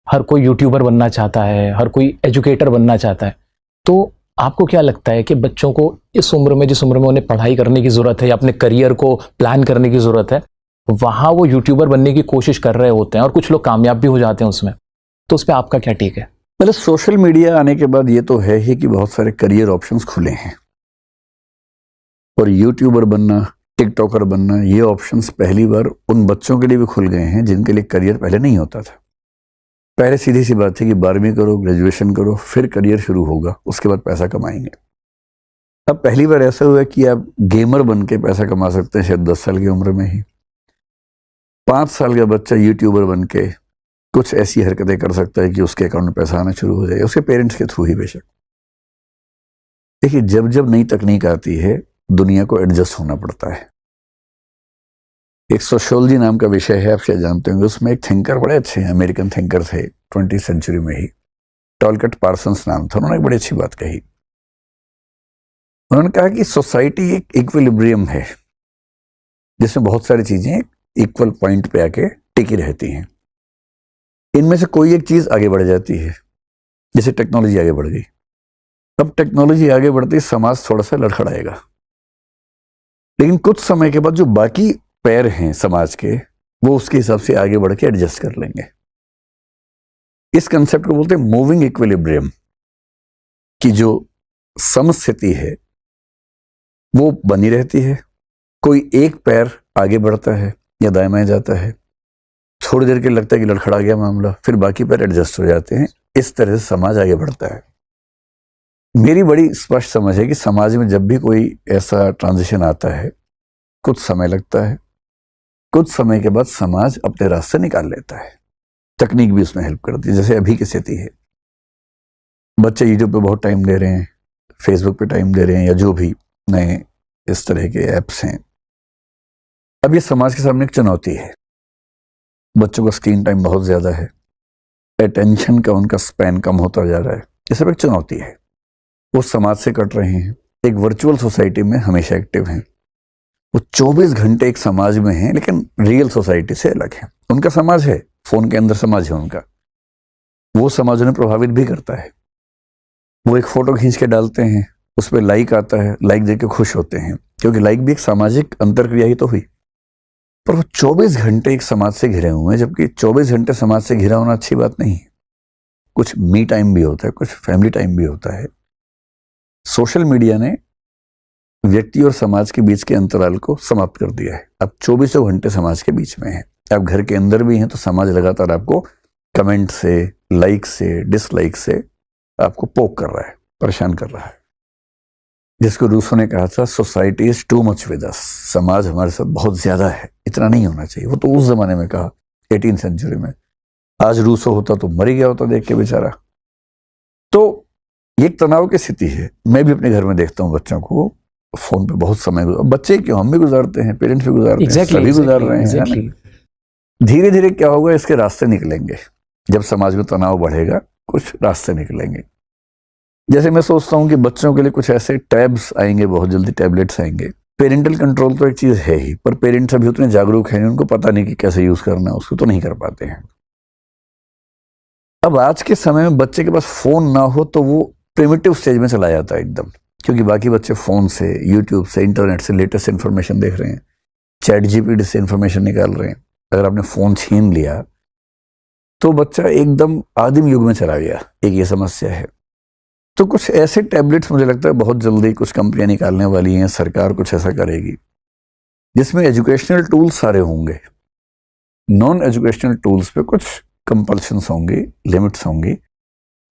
हर कोई यूट्यूबर बनना चाहता है, हर कोई एजुकेटर बनना चाहता है। तो आपको क्या लगता है कि बच्चों को इस उम्र में, जिस उम्र में उन्हें पढ़ाई करने की ज़रूरत है या अपने करियर को प्लान करने की ज़रूरत है, वहाँ वो यूट्यूबर बनने की कोशिश कर रहे होते हैं और कुछ लोग कामयाब भी हो जाते हैं उसमें, तो उस पर आपका क्या टेक है? मतलब सोशल मीडिया आने के बाद ये तो है ही कि बहुत सारे करियर ऑप्शंस खुले हैं, और यूट्यूबर बनना, टिकटॉकर बनना, ये ऑप्शंस पहली बार उन बच्चों के लिए भी खुल गए हैं जिनके लिए करियर पहले नहीं होता था। पहले सीधी सी बात थी कि 12वीं करो, ग्रेजुएशन करो, फिर करियर शुरू होगा, उसके बाद पैसा कमाएंगे। अब पहली बार ऐसा हुआ कि आप गेमर बन के पैसा कमा सकते हैं शायद 10 साल की उम्र में ही। 5 साल का बच्चा यूट्यूबर बन के कुछ ऐसी हरकतें कर सकता है कि उसके अकाउंट में पैसा आना शुरू हो जाए, उसके पेरेंट्स के थ्रू ही बेशक। देखिए, जब जब नई तकनीक आती है दुनिया को एडजस्ट होना पड़ता है। एक सोशियोलॉजी नाम का विषय है, आप शायद जानते होंगे, उसमें एक थिंकर बड़े अच्छे हैं, अमेरिकन थिंकर थे 20वीं सेंचुरी में ही, टॉलकट पार्सन्स नाम था। उन्होंने एक बड़ी अच्छी बात कही। उन्होंने कहा कि सोसाइटी एक इक्विलिब्रियम है जिसमें बहुत सारी चीजें इक्वल पॉइंट पे आके टिकी रहती हैं। इनमें से कोई एक चीज आगे बढ़ जाती है, जैसे टेक्नोलॉजी आगे बढ़ गई। अब टेक्नोलॉजी आगे बढ़ती, समाज थोड़ा सा लड़खड़ाएगा, लेकिन कुछ समय के बाद जो बाकी पैर हैं समाज के, वो उसके हिसाब से आगे बढ़ के एडजस्ट कर लेंगे। इस कंसेप्ट को बोलते हैं मूविंग इक्विलिब्रियम, कि जो समस्थिति है वो बनी रहती है। कोई एक पैर आगे बढ़ता है या दाएं बाएं जाता है, थोड़ी देर के लगता है कि लड़खड़ा गया मामला, फिर बाकी पैर एडजस्ट हो जाते हैं। इस तरह से समाज आगे बढ़ता है। मेरी बड़ी स्पष्ट समझ है कि समाज में जब भी कोई ऐसा ट्रांजिशन आता है, कुछ समय लगता है, कुछ समय के बाद समाज अपने रास्ते निकाल लेता है। तकनीक भी उसमें हेल्प करती है। जैसे अभी की स्थिति है, बच्चे यूट्यूब पे बहुत टाइम दे रहे हैं, फेसबुक पे टाइम दे रहे हैं, या जो भी नए इस तरह के ऐप्स हैं। अब ये समाज के सामने एक चुनौती है। बच्चों का स्क्रीन टाइम बहुत ज्यादा है, अटेंशन का उनका स्पैन कम होता जा रहा है। ये सब एक चुनौती है। वो समाज से कट रहे हैं, एक वर्चुअल सोसाइटी में हमेशा एक्टिव हैं। वो 24 घंटे एक समाज में हैं, लेकिन रियल सोसाइटी से अलग है। उनका समाज है, फोन के अंदर समाज है उनका, वो समाज उन्हें प्रभावित भी करता है। वो एक फोटो खींच के डालते हैं, उस पर लाइक आता है, लाइक देख के खुश होते हैं, क्योंकि लाइक भी एक सामाजिक अंतरक्रिया ही तो हुई। पर वो 24 घंटे एक समाज से घिरे हुए हैं, जबकि 24 घंटे समाज से घिरा होना अच्छी बात नहीं है। कुछ मी टाइम भी होता है, कुछ फैमिली टाइम भी होता है। सोशल मीडिया ने व्यक्ति और समाज के बीच के अंतराल को समाप्त कर दिया है। अब 24 घंटे समाज के बीच में है। आप घर के अंदर भी हैं तो समाज लगातार आपको कमेंट से, लाइक से, डिसलाइक से आपको पोक कर रहा है, परेशान कर रहा है। जिसको रूसो ने कहा था society is too much with us, समाज हमारे साथ बहुत ज्यादा है, इतना नहीं होना चाहिए। वो तो उस जमाने में कहा 18th सेंचुरी में। आज रूसो होता तो मर ही गया होता देख के बेचारा। तो ये एक तनाव की स्थिति है। मैं भी अपने घर में देखता हूँ बच्चों को फोन पे बहुत समय बच्चे क्यों, हम भी गुजारते हैं, पेरेंट्स भी गुजारते हैं, सभी गुजार रहे हैं। धीरे धीरे क्या होगा, इसके रास्ते निकलेंगे। जब समाज में तनाव बढ़ेगा कुछ रास्ते निकलेंगे। जैसे मैं सोचता हूँ कि बच्चों के लिए कुछ ऐसे टैब्स आएंगे, बहुत जल्दी टैबलेट्स आएंगे। पेरेंटल कंट्रोल तो एक चीज है ही, पर पेरेंट्स अभी उतने जागरूक हैं, उनको पता नहीं कि कैसे यूज करना है, उसको तो नहीं कर पाते हैं। अब आज के समय में बच्चे के पास फोन ना हो तो वो प्रिमिटिव स्टेज में चला जाता है एकदम, क्योंकि बाकी बच्चे फोन से, यूट्यूब से, इंटरनेट से लेटेस्ट इन्फॉर्मेशन देख रहे हैं, चैट जीपीटी से इन्फॉर्मेशन निकाल रहे हैं। अगर आपने फोन छीन लिया तो बच्चा एकदम आदिम युग में चला गया। एक ये समस्या है। तो कुछ ऐसे टैबलेट्स मुझे लगता है बहुत जल्दी कुछ कंपनियां निकालने वाली हैं, सरकार कुछ ऐसा करेगी जिसमें एजुकेशनल टूल्स सारे होंगे, नॉन एजुकेशनल टूल्स पे कुछ कंपल्शंस होंगी, लिमिट्स होंगी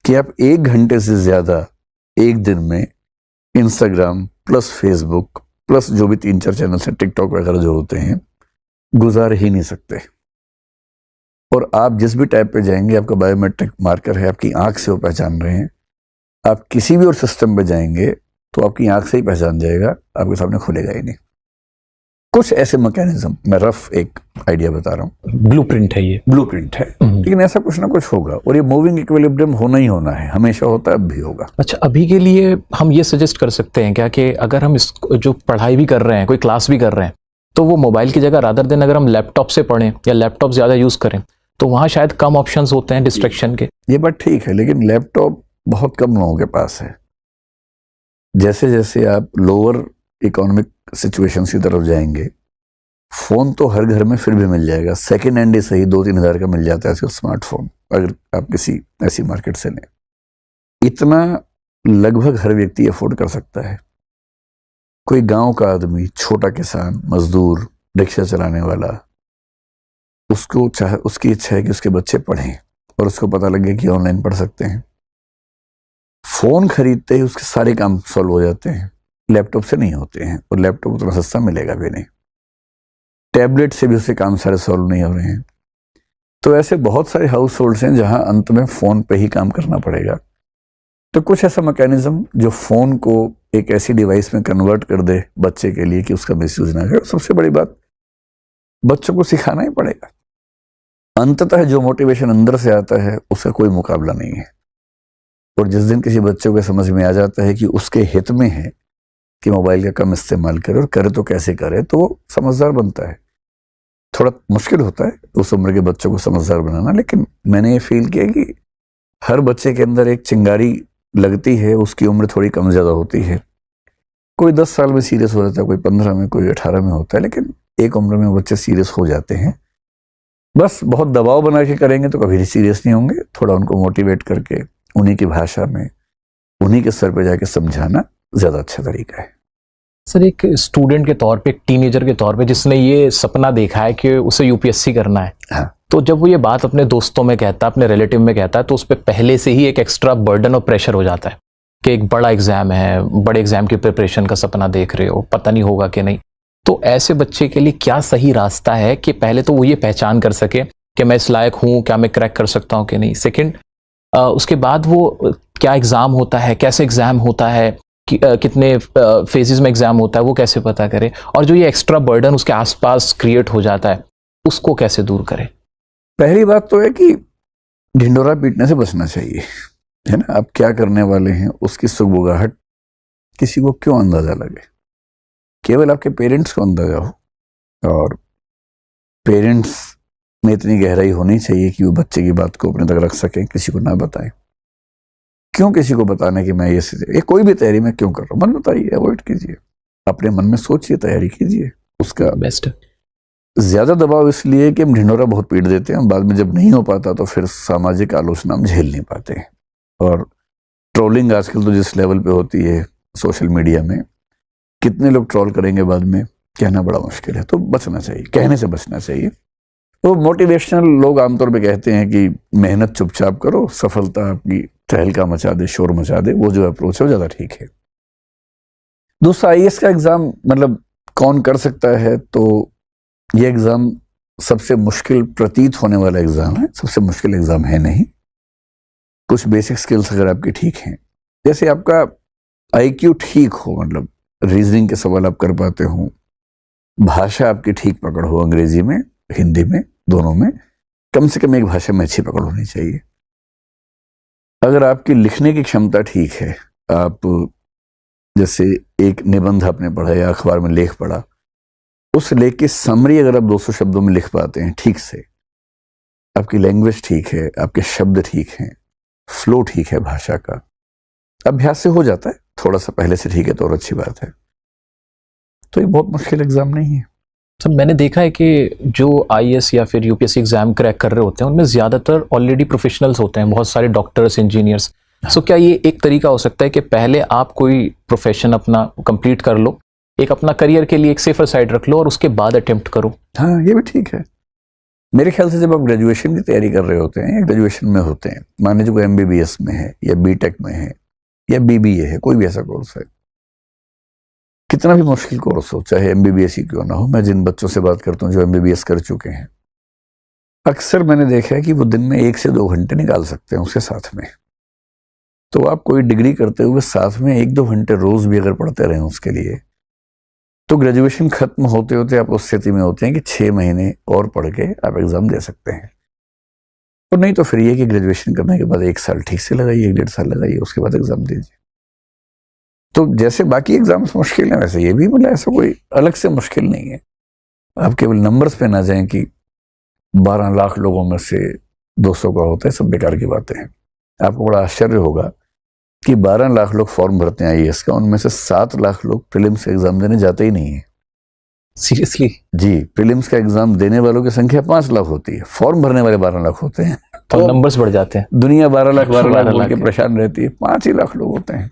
कि आप 1 घंटे से ज्यादा एक दिन में इंस्टाग्राम प्लस फेसबुक प्लस जो भी 3-4 चैनल्स हैं, टिकटॉक वगैरह जो होते हैं, गुजार ही नहीं सकते। और आप जिस भी टैब पे जाएंगे आपका बायोमेट्रिक मार्कर है, आपकी आंख से वो पहचान रहे हैं। आप किसी भी और सिस्टम पे जाएंगे तो आपकी आंख से ही पहचान जाएगा, आपके सामने खुलेगा ही नहीं। कुछ ऐसे मैकेनिज्म, मैं रफ एक आइडिया बता रहा हूँ, ब्लूप्रिंट है ये, ब्लूप्रिंट है, लेकिन ऐसा कुछ ना कुछ होगा। और ये मूविंग इक्विलिब्रियम होना ही होना है, हमेशा होता है, अब भी होगा। अच्छा, अभी के लिए हम ये सजेस्ट कर सकते हैं क्या कि अगर हम इस जो पढ़ाई भी कर रहे हैं, कोई क्लास भी कर रहे हैं, तो वो मोबाइल की जगह रादर देन अगर हम लैपटॉप से पढ़ें या लैपटॉप ज़्यादा यूज़ करें तो वहाँ शायद कम ऑप्शंस होते हैं डिस्ट्रैक्शन के। ये बात ठीक है, लेकिन लैपटॉप बहुत कम लोगों के पास है। जैसे जैसे आप लोअर इकोनॉमिक सिचुएशंस की तरफ जाएंगे, फोन तो हर घर में फिर भी मिल जाएगा, सेकेंड हैंड ही सही 2-3 हज़ार का मिल जाता है आजकल स्मार्टफोन, अगर आप किसी ऐसी मार्केट से लें। इतना लगभग हर व्यक्ति अफोर्ड कर सकता है। कोई गांव का आदमी, छोटा किसान, मजदूर, रिक्शा चलाने वाला, उसकी इच्छा है कि उसके बच्चे पढ़ें और उसको पता लगे कि ऑनलाइन पढ़ सकते हैं। फोन खरीदते ही उसके सारे काम सॉल्व हो जाते हैं, लैपटॉप से नहीं होते हैं, और लैपटॉप उतना सस्ता मिलेगा भी नहीं। टैबलेट से भी उसके काम सारे सॉल्व नहीं हो रहे हैं। तो ऐसे बहुत सारे हाउस होल्ड्स हैं जहां अंत में फोन पे ही काम करना पड़ेगा। तो कुछ ऐसा मैकेनिज्म जो फोन को एक ऐसी डिवाइस में कन्वर्ट कर दे बच्चे के लिए कि उसका मिसयूज ना करे। सबसे बड़ी बात, बच्चों को सिखाना ही पड़ेगा। अंततः जो मोटिवेशन अंदर से आता है उसका कोई मुकाबला नहीं है। और जिस दिन किसी बच्चे को समझ में आ जाता है कि उसके हित में है कि मोबाइल का कम इस्तेमाल करे, और करे तो कैसे करे, तो वो समझदार बनता है। थोड़ा मुश्किल होता है उस उम्र के बच्चों को समझदार बनाना, लेकिन मैंने ये फील किया कि हर बच्चे के अंदर एक चिंगारी लगती है, उसकी उम्र थोड़ी कम ज़्यादा होती है। कोई 10 साल में सीरियस हो जाता है, कोई 15 में, कोई 18 में होता है, लेकिन एक उम्र में बच्चे सीरियस हो जाते हैं। बस बहुत दबाव बना के करेंगे तो कभी सीरियस नहीं होंगे। थोड़ा उनको मोटिवेट करके उन्हीं की भाषा में, उन्हीं के स्तर पे जाके समझाना ज़्यादा अच्छा तरीका है। सर, एक स्टूडेंट के तौर पे, एक टीनेजर के तौर पे जिसने ये सपना देखा है कि उसे यूपीएससी करना है, हाँ, तो जब वो ये बात अपने दोस्तों में कहता है, अपने रिलेटिव में कहता है, तो उस पर पहले से ही एक एक्स्ट्रा बर्डन और प्रेशर हो जाता है कि एक बड़ा एग्जाम है, बड़े एग्जाम की प्रिपरेशन का सपना देख रहे हो, पता नहीं होगा कि नहीं। तो ऐसे बच्चे के लिए क्या सही रास्ता है कि पहले तो वो ये पहचान कर सके कि मैं इस लायक हूँ, क्या मैं क्रैक कर सकता हूँ कि नहीं। सेकेंड, उसके बाद वो क्या एग्ज़ाम होता है, कैसे एग्ज़ाम होता है, कितने फेजेस में एग्ज़ाम होता है, वो कैसे पता करे, और जो ये एक्स्ट्रा बर्डन उसके आसपास क्रिएट हो जाता है उसको कैसे दूर करे। पहली बात तो है कि ढिंडोरा पीटने से बचना चाहिए, है ना। आप क्या करने वाले हैं उसकी सुगबुगाहट किसी को क्यों अंदाजा लगे, केवल आपके पेरेंट्स को अंदाजा हो। और पेरेंट्स में इतनी गहराई होनी चाहिए कि वो बच्चे की बात को अपने तक रख सकें, किसी को ना बताएं। क्यों किसी को बताना कि मैं ये कोई भी तैयारी मैं क्यों कर रहा हूँ, मन बताइए, अवॉइड कीजिए, अपने मन में सोचिए, तैयारी कीजिए। उसका बेस्ट ज्यादा दबाव इसलिए कि हम ढिंडोरा बहुत पीट देते हैं, बाद में जब नहीं हो पाता तो फिर सामाजिक आलोचना हम झेल नहीं पाते हैं। और ट्रोलिंग आजकल तो जिस लेवल पे होती है सोशल मीडिया में, कितने लोग ट्रोल करेंगे बाद में, कहना बड़ा मुश्किल है। तो बचना चाहिए, कहने से बचना चाहिए। तो मोटिवेशनल लोग आमतौर पे कहते हैं कि मेहनत चुपचाप करो, सफलता आपकी तहलका मचा दे, शोर मचा दे। वो जो अप्रोच है वो ज़्यादा ठीक है। दूसरा आईएएस का एग्जाम मतलब कौन कर सकता है, तो ये एग्जाम सबसे मुश्किल प्रतीत होने वाला एग्जाम है, सबसे मुश्किल एग्जाम है नहीं। कुछ बेसिक स्किल्स अगर आपकी ठीक हैं, जैसे आपका आईक्यू ठीक हो, मतलब रीजनिंग के सवाल आप कर पाते हो, भाषा आपकी ठीक पकड़ हो, अंग्रेजी में हिंदी में दोनों में कम से कम एक भाषा में अच्छी पकड़ होनी चाहिए। अगर आपकी लिखने की क्षमता ठीक है, आप जैसे एक निबंध आपने पढ़ा या अखबार में लेख पढ़ा, उस लेख की समरी अगर आप 200 शब्दों में लिख पाते हैं ठीक से, आपकी लैंग्वेज ठीक है, आपके शब्द ठीक हैं, फ्लो ठीक है भाषा का, अभ्यास से हो जाता है, थोड़ा सा पहले से ठीक है तो और अच्छी बात है। तो ये बहुत मुश्किल एग्जाम नहीं है। सर मैंने देखा है कि जो आईएएस या फिर यूपीएससी एग्जाम क्रैक कर रहे होते हैं उनमें ज़्यादातर ऑलरेडी प्रोफेशनल्स होते हैं, बहुत सारे डॉक्टर्स, इंजीनियर्स। सो क्या ये एक तरीका हो सकता है कि पहले आप कोई प्रोफेशन अपना कंप्लीट कर लो, एक अपना करियर के लिए एक सेफर साइड रख लो और उसके बाद अटेम्प्ट करो? हाँ, ये भी ठीक है। मेरे ख्याल से जब आप ग्रेजुएशन की तैयारी कर रहे होते हैं या ग्रेजुएशन में होते हैं, मान लीजिए कोई एमबीबीएस में है या बीटेक में है या बीबीए है, कोई भी ऐसा कोर्स है, कितना भी मुश्किल कोर्स हो, चाहे एमबीबीएस ही क्यों ना हो, मैं जिन बच्चों से बात करता हूँ जो एमबीबीएस कर चुके हैं, अक्सर मैंने देखा है कि वो दिन में 1 से 2 घंटे निकाल सकते हैं उसके साथ में। तो आप कोई डिग्री करते हुए साथ में 1-2 घंटे रोज भी अगर पढ़ते रहें उसके लिए, तो ग्रेजुएशन खत्म होते होते आप उस स्थिति में होते हैं कि 6 महीने और पढ़ के आप एग्जाम दे सकते हैं। और नहीं तो फिर ये कि ग्रेजुएशन करने के बाद 1 साल ठीक से लगाइए, 1-1.5 साल लगाइए, उसके बाद एग्जाम दीजिए। तो जैसे बाकी एग्जाम्स मुश्किल है वैसे ये भी मतलब ऐसा कोई अलग से मुश्किल नहीं है। आप केवल नंबर्स पे ना जाएं कि 12 लाख लोगों में से 200 का होता है, सब बेकार की बातें हैं। आपको बड़ा आश्चर्य होगा कि 12 लाख लोग फॉर्म भरते हैं आईएएस का, उनमें से 7 लाख लोग प्रीलिम्स एग्जाम देने जाते ही नहीं है। सीरियसली? जी, प्रीलिम्स का एग्जाम देने वालों की संख्या 5 लाख होती है, फॉर्म भरने वाले 12 लाख होते हैं। तो नंबर्स बढ़ जाते हैं। दुनिया 12 लाख बोल के परेशान रहती है, 5 ही लाख लोग होते हैं।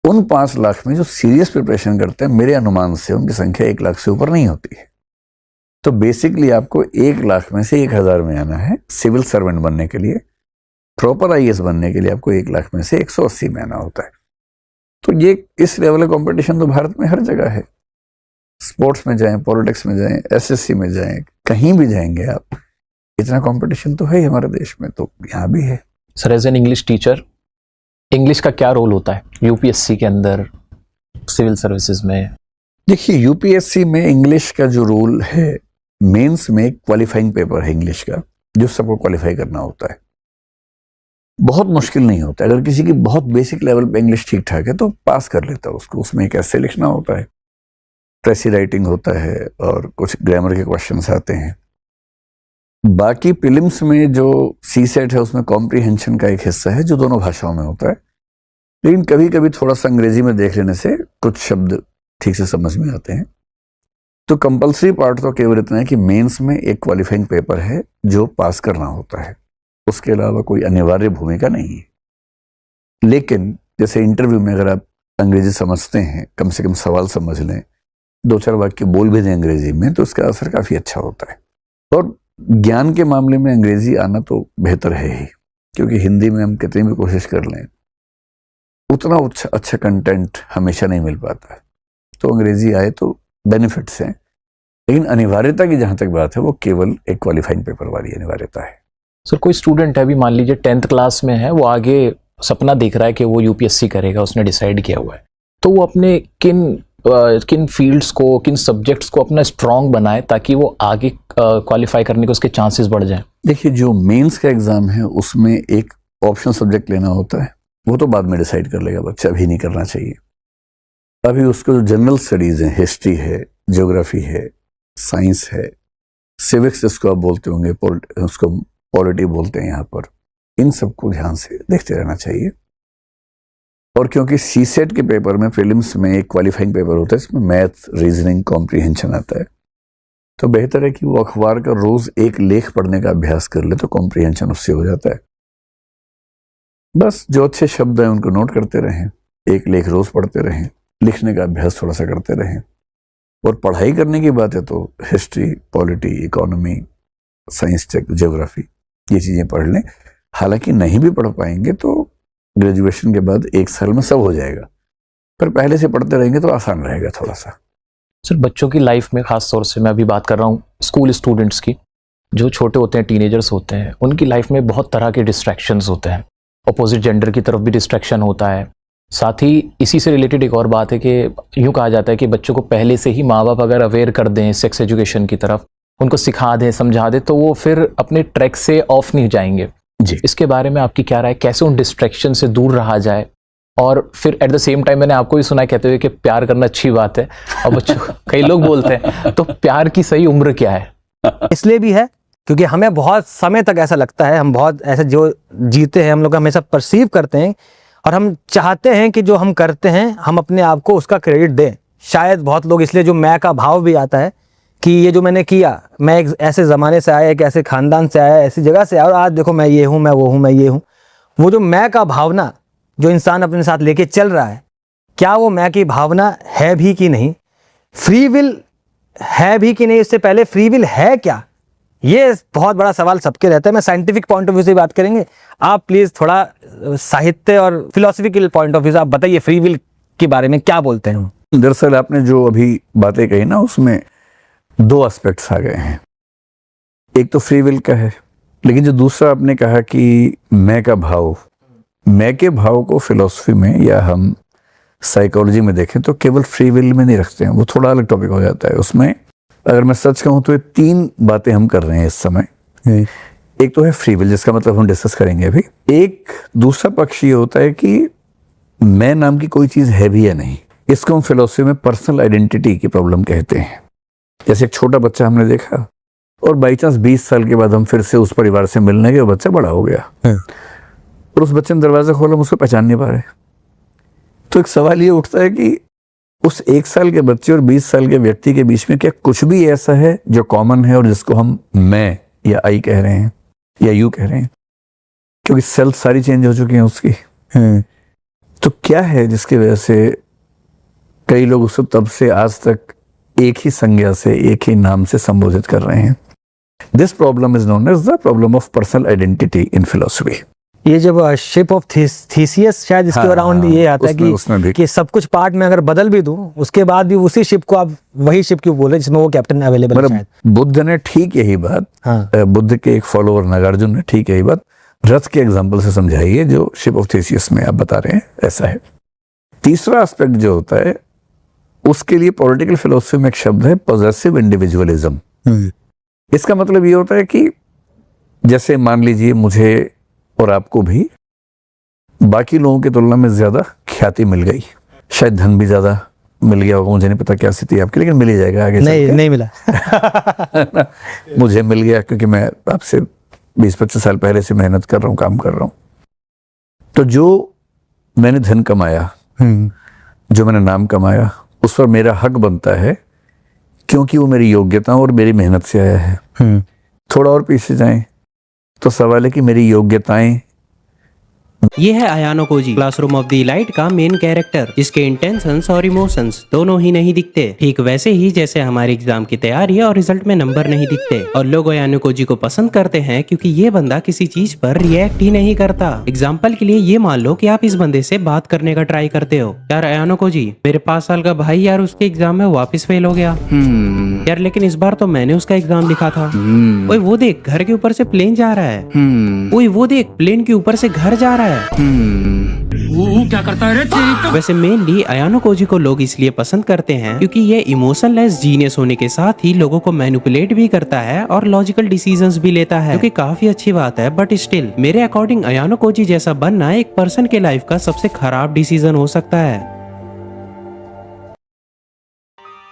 उन 5 लाख में जो सीरियस प्रिपरेशन करते हैं, मेरे अनुमान से उनकी संख्या 1 लाख से ऊपर नहीं होती है। तो बेसिकली आपको 1 लाख में से 1000 में आना है। सिविल सर्वेंट बनने के लिए, प्रॉपर आईएएस बनने के लिए आपको 1 लाख में से 180 में आना होता है। तो ये इस लेवल का कंपटीशन तो भारत में हर जगह है। स्पोर्ट्स में जाएं, पॉलिटिक्स में जाएं, एसएससी में जाएं, कहीं भी जाएंगे आप, इतना कंपटीशन तो है हमारे देश में, तो यहाँ भी है। Sir as an English teacher, English का क्या रोल होता है यूपीएससी के अंदर, सिविल सर्विसेज में? देखिए, यूपीएससी में इंग्लिश का जो रोल है, मेंस में क्वालिफाइंग पेपर है इंग्लिश का, जो सबको क्वालिफाई करना होता है। बहुत मुश्किल नहीं होता है। अगर किसी की बहुत बेसिक लेवल पे इंग्लिश ठीक ठाक है तो पास कर लेता है उसको। उसमें एक ऐसे लिखना होता है, ट्रेसी राइटिंग होता है और कुछ ग्रामर के क्वेश्चंस आते हैं। बाकी प्रीलिम्स में जो सीसेट है उसमें कॉम्प्रीहेंशन का एक हिस्सा है जो दोनों भाषाओं में होता है, लेकिन कभी कभी थोड़ा सा अंग्रेजी में देख लेने से कुछ शब्द ठीक से समझ में आते हैं। तो कंपलसरी पार्ट तो केवल इतना है कि मेंस में एक क्वालिफाइंग पेपर है जो पास करना होता है, उसके अलावा कोई अनिवार्य भूमिका नहीं है। लेकिन जैसे इंटरव्यू में अगर आप अंग्रेजी समझते हैं, कम से कम सवाल समझ लें, 2-4 वाक्य बोल भी दें अंग्रेजी में, तो उसका असर काफी अच्छा होता है। और ज्ञान के मामले में अंग्रेजी आना तो बेहतर है ही, क्योंकि हिंदी में हम कितनी भी कोशिश कर लें उतना अच्छा कंटेंट हमेशा नहीं मिल पाता है। तो अंग्रेजी आए तो बेनिफिट्स हैं, लेकिन अनिवार्यता की जहां तक बात है वो केवल एक क्वालिफाइंग पेपर वाली अनिवार्यता है। सर कोई स्टूडेंट है, अभी मान लीजिए 10th क्लास में है, वो आगे सपना देख रहा है कि वो यूपीएससी करेगा, उसने डिसाइड किया हुआ है, तो वो अपने किन फील्ड्स को, किन सब्जेक्ट्स को अपना स्ट्रॉन्ग बनाए ताकि वो आगे क्वालिफाई करने के उसके चांसेस बढ़ जाएं? देखिए, जो मेंस का एग्जाम है उसमें एक ऑप्शनल सब्जेक्ट लेना होता है, वो तो बाद में डिसाइड कर लेगा बच्चा, अभी नहीं करना चाहिए। अभी उसको जो जनरल स्टडीज है, हिस्ट्री है, ज्योग्राफी है, साइंस है, सिविक्स जिसको आप बोलते होंगे, उसको पॉलिटी बोलते हैं यहाँ पर, इन सबको ध्यान से देखते रहना चाहिए। और क्योंकि सीसेट के पेपर में, प्रीलिम्स में एक क्वालिफाइंग पेपर होता है, इसमें मैथ, रीजनिंग, कॉम्प्रीहेंशन आता है, तो बेहतर है कि वो अखबार का रोज एक लेख पढ़ने का अभ्यास कर ले, तो कॉम्प्रीहेंशन उससे हो जाता है। बस जो अच्छे शब्द हैं उनको नोट करते रहें, एक लेख रोज पढ़ते रहें, लिखने का अभ्यास थोड़ा सा करते रहें। और पढ़ाई करने की बात है तो history, polity, economy, science, geography, ये चीजें पढ़ लें। हालांकि नहीं भी पढ़ पाएंगे तो ग्रेजुएशन के बाद 1 साल में सब हो जाएगा। पर पहले से पढ़ते रहेंगे तो आसान रहेगा थोड़ा सा। सर बच्चों की लाइफ में खास तौर से मैं अभी बात कर रहा हूँ स्कूल स्टूडेंट्स की, जो छोटे होते हैं, टीनेजर्स होते हैं, उनकी लाइफ में बहुत तरह के डिस्ट्रैक्शंस होते हैं। अपोजिट जेंडर की तरफ भी डिस्ट्रैक्शन होता है। साथ ही इसी से रिलेटेड एक और बात है कि यूँ कहा जाता है कि बच्चों को पहले से ही माँ बाप अगर अवेयर कर दें सेक्स एजुकेशन की तरफ, उनको सिखा दें, समझा दें, तो वो फिर अपने ट्रैक से ऑफ नहीं जाएंगे जी। इसके बारे में आपकी क्या राय, कैसे उन डिस्ट्रैक्शन से दूर रहा जाए? और फिर एट द सेम टाइम मैंने आपको भी सुना कहते हुए कि प्यार करना अच्छी बात है, और बच्चों कई लोग बोलते हैं, तो प्यार की सही उम्र क्या है? इसलिए भी है क्योंकि हमें बहुत समय तक ऐसा लगता है, हम बहुत ऐसे जो जीते हैं हम लोग हमेशा परसीव करते हैं और हम चाहते हैं कि जो हम करते हैं हम अपने आप को उसका क्रेडिट दें। शायद बहुत लोग इसलिए जो मैं का भाव भी आता है कि ये जो मैंने किया, मैं एक ऐसे ज़माने से आया, एक ऐसे ख़ानदान से आया, ऐसी जगह से आया और आज देखो मैं ये हूँ, मैं वो हूँ, मैं ये हूँ। वो जो मैं का भावना जो इंसान अपने साथ लेके चल रहा है, क्या वो मैं की भावना है भी कि नहीं? फ्री विल है भी कि नहीं? इससे पहले फ्री विल है क्या? ये बहुत बड़ा सवाल सबके रहता है। मैं साइंटिफिक पॉइंट ऑफ व्यू से बात करेंगे, आप प्लीज़ थोड़ा साहित्य और फिलोसफिकल पॉइंट ऑफ व्यू से आप बताइए फ्री विल के बारे में क्या बोलते हैं? दरअसल आपने जो अभी बातें कही ना, उसमें दो एस्पेक्ट्स आ गए हैं। एक तो फ्री विल का है, लेकिन जो दूसरा आपने कहा कि मैं का भाव, मैं के भाव को फिलॉसफी में या हम साइकोलॉजी में देखें तो केवल फ्री विल में नहीं रखते हैं, वो थोड़ा अलग टॉपिक हो जाता है। उसमें अगर मैं सच कहूँ तो ये तीन बातें हम कर रहे हैं इस समय। एक तो है फ्री विल, जिसका मतलब हम डिस्कस करेंगे अभी। एक दूसरा पक्ष ये होता है कि मैं नाम की कोई चीज़ है भी या नहीं। इसको हम फिलॉसफी में पर्सनल आइडेंटिटी की प्रॉब्लम कहते हैं। जैसे एक छोटा बच्चा हमने देखा और बाई चांस 20 साल के बाद हम फिर से उस परिवार से मिलने गए, बच्चा बड़ा हो गया और उस बच्चे ने दरवाज़ा खोला, हम उसको पहचान नहीं पा रहे। तो एक सवाल ये उठता है कि उस 1 साल के बच्चे और 20 साल के व्यक्ति के बीच में क्या कुछ भी ऐसा है जो कॉमन है और जिसको हम मैं या आई कह रहे हैं या यू कह रहे हैं? क्योंकि सेल्फ सारी चेंज हो चुकी हैं उसकी। तो क्या है जिसकी वजह से कई लोग उसको तब से आज तक एक ही संज्ञा से, एक ही नाम से संबोधित कर रहे हैं? This problem is known as the problem of personal identity in philosophy. ये जब शिप ऑफ थीसियस शायद इसके अराउंड ये आता है कि सब कुछ पार्ट में अगर बदल भी दूं, उसके बाद भी उसी शिप को आप वही शिप क्यों बोले जिसमें वो कैप्टन अवेलेबल है? बुद्ध ने ठीक यही बात, बुद्ध के एक फॉलोअर नागार्जुन ने ठीक यही बात रथ के एग्जाम्पल से समझाई है, जो शिप ऑफ थीसियस में आप बता रहे हैं ऐसा है। तीसरा एस्पेक्ट जो होता है उसके लिए पॉलिटिकल फिलोसफी में एक शब्द है पॉजेसिव इंडिविजुअलिज्म। इसका मतलब ये होता है कि जैसे मान लीजिए मुझे और आपको भी बाकी लोगों की तुलना में ज्यादा ख्याति मिल गई, शायद धन भी ज्यादा मिल गया होगा, मुझे नहीं पता क्या स्थिति आपकी, लेकिन मिल ही जाएगा आगे। नहीं मिला मुझे मिल गया क्योंकि मैं आपसे 20-25 साल पहले से मेहनत कर रहा हूँ, काम कर रहा हूँ। तो जो मैंने धन कमाया, जो मैंने नाम कमाया, उस पर मेरा हक बनता है क्योंकि वो मेरी योग्यताओं और मेरी मेहनत से आया है। थोड़ा और पीछे जाएं तो सवाल है कि मेरी योग्यताएं। ये है Ayanokoji, classroom of the elite का मेन कैरेक्टर, जिसके इंटेंशंस और इमोशंस दोनों ही नहीं दिखते। ठीक वैसे ही जैसे हमारे एग्जाम की तैयारी और रिजल्ट में नंबर नहीं दिखते। और लोग अयानो कोजी को पसंद करते हैं क्योंकि ये बंदा किसी चीज पर रिएक्ट ही नहीं करता। एग्जाम्पल के लिए ये मान लो कि आप इस बंदे से बात करने का ट्राई करते हो, यार अयानो कोजी मेरे 5 साल का भाई यार उसके एग्जाम में वापस फेल हो गया यार, लेकिन इस बार तो मैंने उसका एग्जाम लिखा था। ओए वो देख घर के ऊपर से प्लेन जा रहा है। ओए वो देख प्लेन के ऊपर से घर जा रहा है। वो क्या करता है रे? वैसे मेनली अयानो कोजी को लोग इसलिए पसंद करते हैं क्योंकि ये इमोशनलेस जीनियस होने के साथ ही लोगों को मैनिपुलेट भी करता है और लॉजिकल डिसीजंस भी लेता है, जो कि काफी अच्छी बात है। बट स्टिल मेरे अकॉर्डिंग अयानो कोजी जैसा बनना एक पर्सन के लाइफ का सबसे खराब डिसीजन हो सकता है।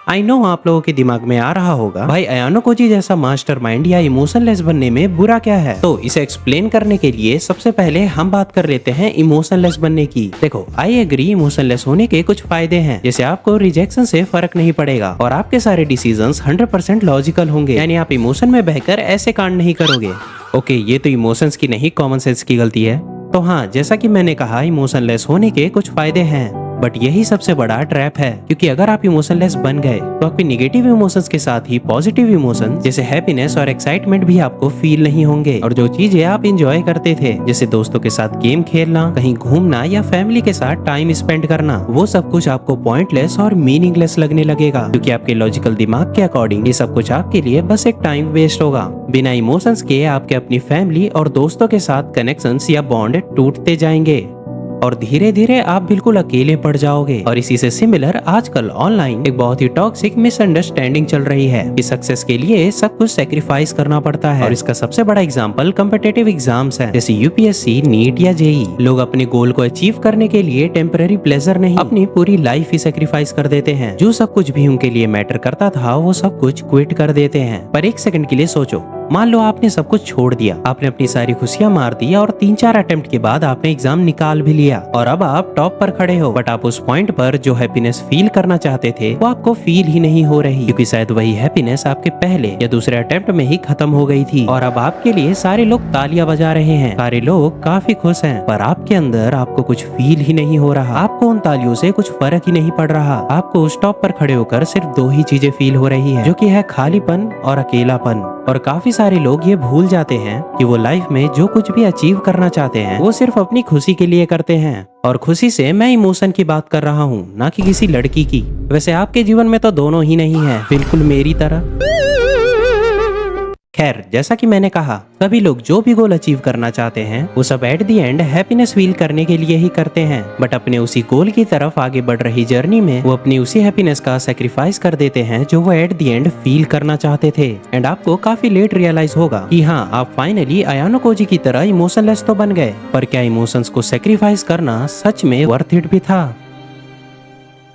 आई नो आप लोगों के दिमाग में आ रहा होगा, भाई अयानो कोजी जैसा मास्टरमाइंड या इमोशनलेस बनने में बुरा क्या है? तो इसे एक्सप्लेन करने के लिए सबसे पहले हम बात कर लेते हैं इमोशनलेस बनने की। देखो आई एग्री, इमोशनलेस होने के कुछ फायदे हैं, जैसे आपको रिजेक्शन से फर्क नहीं पड़ेगा और आपके सारे डिसीजंस 100% लॉजिकल होंगे, यानी आप इमोशन में बहकर ऐसे कांड नहीं करोगे। ओके, ये तो इमोशंस की नहीं कॉमन सेंस की गलती है। तो हाँ, जैसा कि मैंने कहा इमोशनलेस होने के कुछ फायदे हैं। बट यही सबसे बड़ा ट्रैप है, क्योंकि अगर आप इमोशनलेस बन गए तो आपके निगेटिव इमोशंस के साथ ही पॉजिटिव इमोशंस जैसे हैप्पीनेस और एक्साइटमेंट भी आपको फील नहीं होंगे, और जो चीजें आप एंजॉय करते थे जैसे दोस्तों के साथ गेम खेलना, कहीं घूमना या फैमिली के साथ टाइम स्पेंड करना, वो सब कुछ आपको पॉइंटलेस और मीनिंगलेस लगने लगेगा, क्योंकि आपके लॉजिकल दिमाग के अकॉर्डिंग ये सब कुछ आपके लिए बस एक टाइम वेस्ट होगा। बिना इमोशंस के आपके अपनी फैमिली और दोस्तों के साथ कनेक्शंस या बॉन्ड टूटते जाएंगे और धीरे धीरे आप बिल्कुल अकेले पड़ जाओगे। और इसी से सिमिलर आजकल ऑनलाइन एक बहुत ही टॉक्सिक मिसअंडरस्टैंडिंग चल रही है कि सक्सेस के लिए सब कुछ सेक्रीफाइस करना पड़ता है, और इसका सबसे बड़ा एग्जांपल कॉम्पिटिटिव एग्जाम्स है, जैसे यूपीएससी, नीट या जेई। लोग अपने गोल को अचीव करने के लिए टेम्पररी प्लेजर नहीं, अपनी पूरी लाइफ ही सेक्रीफाइस कर देते हैं। जो सब कुछ भी उनके लिए मैटर करता था वो सब कुछ क्विट कर देते हैं। पर एक सेकंड के लिए सोचो, मान लो आपने सब कुछ छोड़ दिया, आपने अपनी सारी खुशियां मार दी और 3-4 अटेम्प्ट के बाद आपने एग्जाम निकाल भी लिया और अब आप टॉप पर खड़े हो, बट आप उस पॉइंट पर जो हैप्पीनेस फील करना चाहते थे वो आपको फील ही नहीं हो रही, क्योंकि शायद वही हैप्पीनेस आपके पहले या दूसरे अटेम्प्ट में ही खत्म हो गई थी। और अब आपके लिए सारे लोग तालियां बजा रहे हैं, सारे लोग काफी खुश हैं, पर आपके अंदर आपको कुछ फील ही नहीं हो रहा। आपको उन तालियों से कुछ फर्क ही नहीं पड़ रहा। आपको उस टॉप पर खड़े होकर सिर्फ 2 ही चीजें फील हो रही है, जो कि है खालीपन और अकेलापन। और काफी सारे लोग ये भूल जाते हैं कि वो लाइफ में जो कुछ भी अचीव करना चाहते हैं वो सिर्फ अपनी खुशी के लिए करते हैं। और खुशी से मैं इमोशन की बात कर रहा हूँ, ना कि किसी लड़की की। वैसे आपके जीवन में तो दोनों ही नहीं है, बिल्कुल मेरी तरह। खैर, जैसा कि मैंने कहा, सभी लोग जो भी गोल अचीव करना चाहते हैं वो सब at the end happiness feel करने के लिए ही करते हैं, बट अपने उसी गोल की तरफ आगे बढ़ रही जर्नी में वो अपनी उसी हैप्पीनेस का सैक्रिफाइस कर देते हैं जो वो एट द एंड फील करना चाहते थे। एंड आपको काफी लेट रियलाइज होगा कि हाँ, आप फाइनली अयानो कोजी की तरह इमोशनलेस तो बन गए, पर क्या इमोशंस को सैक्रिफाइस करना सच में वर्थ इट भी था?